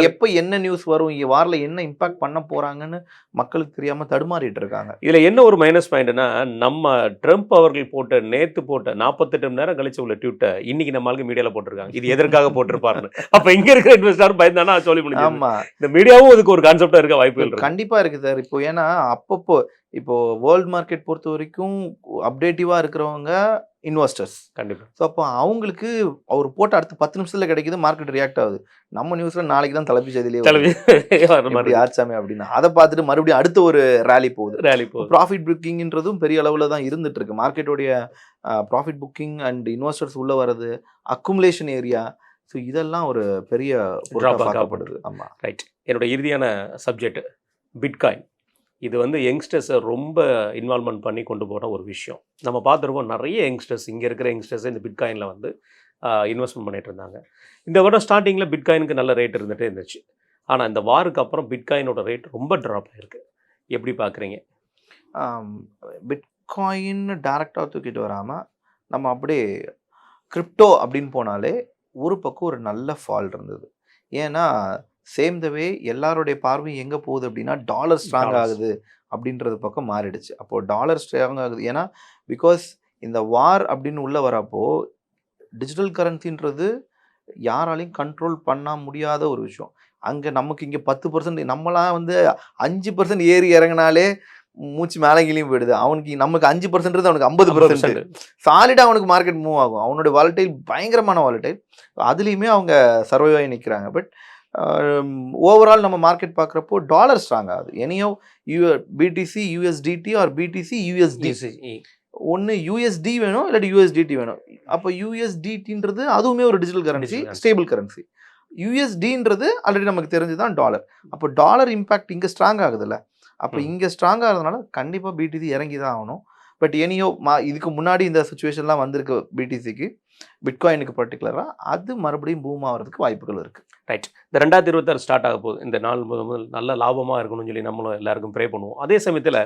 எப்ப என்ன நியூஸ் வரும், வாரில் என்ன இம்பாக்ட் பண்ண போறாங்கன்னு மக்களுக்கு தெரியாம தடுமாறிட்டு இருக்காங்க. இதுல என்ன ஒரு மைனஸ் பாயிண்ட்னா, நம்ம ட்ரம்ப் அவர்கள் நேத்து போட்ட 48 மணி நேரம் கழிச்சு உள்ள ட்வீட்டை இன்னைக்கு நம்ம ஆளுக்கு மீடியால போட்டிருக்காங்க. இது எதற்காக போட்டிருப்பாருன்னு. அப்ப இங்க இருக்கிற இன்வெஸ்டர் பயந்தானா சொல்லி முடியும். ஆமா, இந்த மீடியாவும் அதுக்கு ஒரு கான்செப்டா இருக்க வாய்ப்புகள் கண்டிப்பா இருக்கு சார். இப்போ ஏன்னா அப்பப்போ இப்போ வேர்ல்ட் மார்க்கெட் பொறுத்த வரைக்கும் அப்டேட்டிவா இருக்கிறவங்க இன்வெஸ்டர்ஸ். கண்டிப்பா. ஸோ அப்போ அவங்களுக்கு அவர் போட்ட அடுத்த 10 நிமிஷத்துல கிடைக்குது, மார்க்கெட் ரியாக்ட் ஆகுது. நம்ம நியூஸ்ல நாளைக்கு தான் தலைப்பு செய்தியிலே எப்படி ஆச்சாமே அப்படின்னா அதை பார்த்துட்டு மறுபடியும் அடுத்த ஒரு ரேலி போகுது. ப்ராஃபிட் புக்கிங்ன்றதும் பெரிய அளவுல தான் இருந்துட்டு இருக்கு. மார்க்கெட்டோடைய ப்ராஃபிட் புக்கிங் அண்ட் இன்வெஸ்டர்ஸ் உள்ள வர்றது, அக்குமுலேஷன் ஏரியா, ஸோ இதெல்லாம் ஒரு பெரிய பார்க்கப்படுது. ஆமா, ரைட். என்னோட இறுதியான சப்ஜெக்ட் பிட்காயின். இது வந்து யங்ஸ்டர்ஸை ரொம்ப இன்வால்வ்மெண்ட் பண்ணி கொண்டு போகிற ஒரு விஷயம். நம்ம பார்த்துருக்கோம், நிறைய யங்ஸ்டர்ஸ், இங்கே இருக்கிற யங்ஸ்டர்ஸ் இந்த பிட்காயினில் வந்து இன்வெஸ்ட்மெண்ட் பண்ணிட்டு இருந்தாங்க. இந்த வருடம் ஸ்டார்டிங்கில் பிட்காயினுக்கு நல்ல ரேட் இருந்துகிட்டே இருந்துச்சு. ஆனால் இந்த வாருக்கு அப்புறம் பிட்காயினோட ரேட் ரொம்ப ட்ராப் ஆகிருக்கு. எப்படி பார்க்குறீங்க? பிட்காயின் டேரெக்டாக தூக்கிட்டு வராமல் நம்ம அப்படியே கிரிப்டோ அப்படின்னு போனாலே ஒரு பக்கம் ஒரு நல்ல ஃபால் இருந்தது. ஏன்னா சேம் த வே எல்லாருடைய பார்வையும் எங்கே போகுது அப்படின்னா டாலர் ஸ்ட்ராங் ஆகுது அப்படின்றது பக்கம் மாறிடுச்சு. அப்போது டாலர் ஸ்ட்ராங் ஆகுது ஏன்னா பிகாஸ் இந்த வார் அப்படின்னு உள்ளே வரப்போ டிஜிட்டல் கரன்சின்றது யாராலையும் கண்ட்ரோல் பண்ண முடியாத ஒரு விஷயம். அங்கே நமக்கு இங்கே 10% நம்மளாம் வந்து 5% ஏறி இறங்கினாலே மூச்சு மேலே கீழே போயிடுது. அவனுக்கு நமக்கு 5% அவனுக்கு 50% சாலிடாக அவனுக்கு மார்க்கெட் மூவ் ஆகும். அவனுடைய வாலட்டைல் பயங்கரமான வாலட்டைல், அதுலேயுமே அவங்க சர்வைவ் ஆகி நிற்கிறாங்க. பட் ஓவரால் நம்ம மார்க்கெட் பார்க்குறப்போ டாலர் ஸ்ட்ராங் ஆகுது. எனியோ BTC USDT or BTC USD, ஒன்று யூஎஸ்டி வேணும் இல்லாட்டி யூஎஸ்டிடி வேணும். அப்போ யூஎஸ்டின்றது அதுவுமே ஒரு டிஜிட்டல் கரன்சி, ஸ்டேபிள் கரன்சி. யூஎஸ்டின்றது ஆல்ரெடி நமக்கு தெரிஞ்சு தான் டாலர். அப்போ டாலர் இம்பேக்ட் இங்கே ஸ்ட்ராங் ஆகுதுல்ல, அப்போ இங்கே ஸ்ட்ராங் ஆகிறதுனால கண்டிப்பாக பிடிசி இறங்கி தான் ஆகணும். பட் எனியோ இதுக்கு முன்னாடி இந்த சுச்சுவேஷன்லாம் வந்திருக்கு பிடிசிக்கு, பிட்காயினுக்கு பர்டிகுலராக அது மறுபடியும் பூம் ஆகிறதுக்கு வாய்ப்புகள் இருக்குது. ரைட். இந்த 2026 ஸ்டார்ட் ஆக போகுது. இந்த நாள் முதல் நல்ல லாபமாக இருக்கணும்னு சொல்லி நம்மளும் எல்லாருக்கும் ப்ரே பண்ணுவோம். அதே சமயத்தில்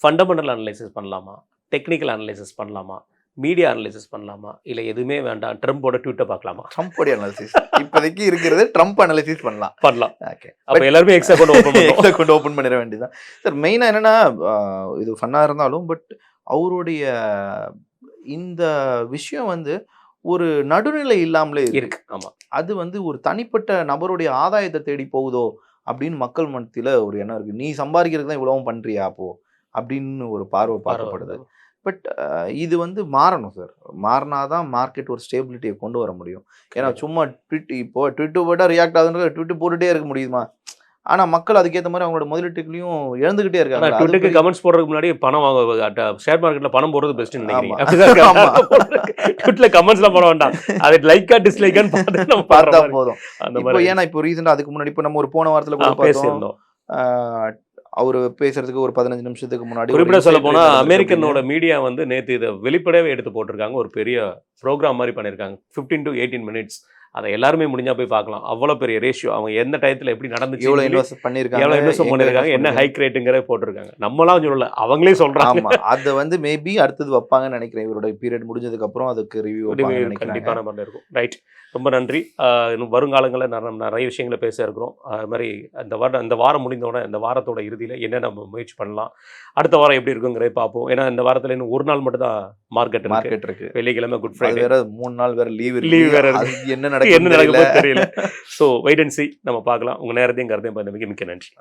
ஃபண்டமெண்டல் அனலைசிஸ் பண்ணலாமா, டெக்னிக்கல் அனலைசிஸ் பண்ணலாமா, மீடியா அனலைசிஸ் பண்ணலாமா, இல்லை எதுவுமே வேண்டாம் ட்ரம்போட ட்வீட்டை பார்க்கலாமா? ட்ரம்போட அனலைசிஸ் இப்போதைக்கு இருக்கிறது, ட்ரம்ப் அனலைசிஸ் பண்ணலாம். ஓகே, அப்போ எல்லாருமே எக்ஸா கொண்டு ஓப்பன் பண்ணிட வேண்டியதான் சார். மெயினாக என்னென்னா இது ஃபன்னாக இருந்தாலும் பட் அவருடைய இந்த விஷயம் வந்து ஒரு நடுநிலை இல்லாமலே இருக்கு. ஆமாம், அது வந்து ஒரு தனிப்பட்ட நபருடைய ஆதாயத்தை தேடி போகுதோ அப்படின்னு மக்கள் மனத்தில் ஒரு எண்ணம் இருக்குது. நீ சம்பாதிக்கிறதுக்கு தான் இவ்வளவும் பண்ணுறியா அப்போ அப்படின்னு ஒரு பார்வை பார்க்கப்படுது. பட் இது வந்து மாறணும் சார். மாறினாதான் மார்க்கெட் ஒரு ஸ்டேபிலிட்டியை கொண்டு வர முடியும். ஏன்னா சும்மா ட்விட்டு போட்டால் ரியாக்ட் ஆகுதுன்ற ட்விட்டு போட்டுகிட்டே இருக்க முடியுமா? ஆனால் மக்கள் அதுக்கேற்ற மாதிரி அவங்களோட முதலீட்டுகளையும் இழந்துகிட்டே இருக்காங்க. ட்விட்டுக்கு கமெண்ட்ஸ் போடுறதுக்கு முன்னாடி பணம் வாங்க, ஷேர் மார்க்கெட்டில் பணம் போடுறது பெஸ்ட்னு நினைக்கிறீங்க? ட்விட்டில் கமெண்ட்ஸ்லாம் போட வேண்டாம், அது லைக்கா டிஸ்லைக்கான்னு பார்த்து நம்ம பார்த்தா போதும். அந்த மாதிரி ஏன்னா இப்போ ரீசெண்டாக அதுக்கு முன்னாடி இப்போ நம்ம ஒரு போன வாரத்தில் கூட பேசியிருந்தோம். அவர் பேசுறதுக்கு ஒரு 15 நிமிஷத்துக்கு முன்னாடி குறிப்பிட சொல்ல போனால் அமெரிக்கனோட மீடியா வந்து நேற்று இதை வெளிப்படையாகவே எடுத்து போட்டிருக்காங்க. ஒரு பெரிய ப்ரோக்ராம் மாதிரி பண்ணியிருக்காங்க, 15 to 18 minutes. அதை எல்லாருமே முடிஞ்சா போய் பார்க்கலாம். அவ்வளோ பெரிய ரேஷியோ, அவங்க எந்த டயத்தில் எப்படி நடந்துச்சு, எவ்வளோ இன்வெஸ்ட் பண்ணியிருக்காங்க, என்ன ஹைக் ரேட்டுங்கிற போட்டிருக்காங்க. நம்மளாம் சொல்லல, அவங்களே சொல்றாங்க. அதை வந்து மேபி அடுத்தது வைப்பாங்கன்னு நினைக்கிறேன். இவரோட பீரியட் முடிஞ்சதுக்கு அப்புறம் அதுக்கு ரிவ்யூ கண்டிப்பான மாதிரி இருக்கும். ரைட், ரொம்ப நன்றி. இன்னும் வருங்காலங்களில் நிறைய விஷயங்களை பேச இருக்கிறோம். அது மாதிரி இந்த வாரம் முடிந்தோடனே இந்த வாரத்தோட இறுதியில் என்ன நம்ம முயற்சி பண்ணலாம், அடுத்த வாரம் எப்படி இருக்குங்கிறத பார்ப்போம். ஏன்னா இந்த வாரத்தில் இன்னும் ஒரு நாள் மட்டும் தான் மார்க்கெட் இருக்கு. வெள்ளிக்கிழமை குட் ஃப்ரைடே வேற, 3 நாள் வேற லீவ் வேற இருக்கு. என்ன நடக்குது தெரியல. ஸோ வெயிட் அண்ட் சீ, நம்ம பார்க்கலாம். உங்கள் நேரத்தையும் கருத்தையும் மிக்க நன்றி.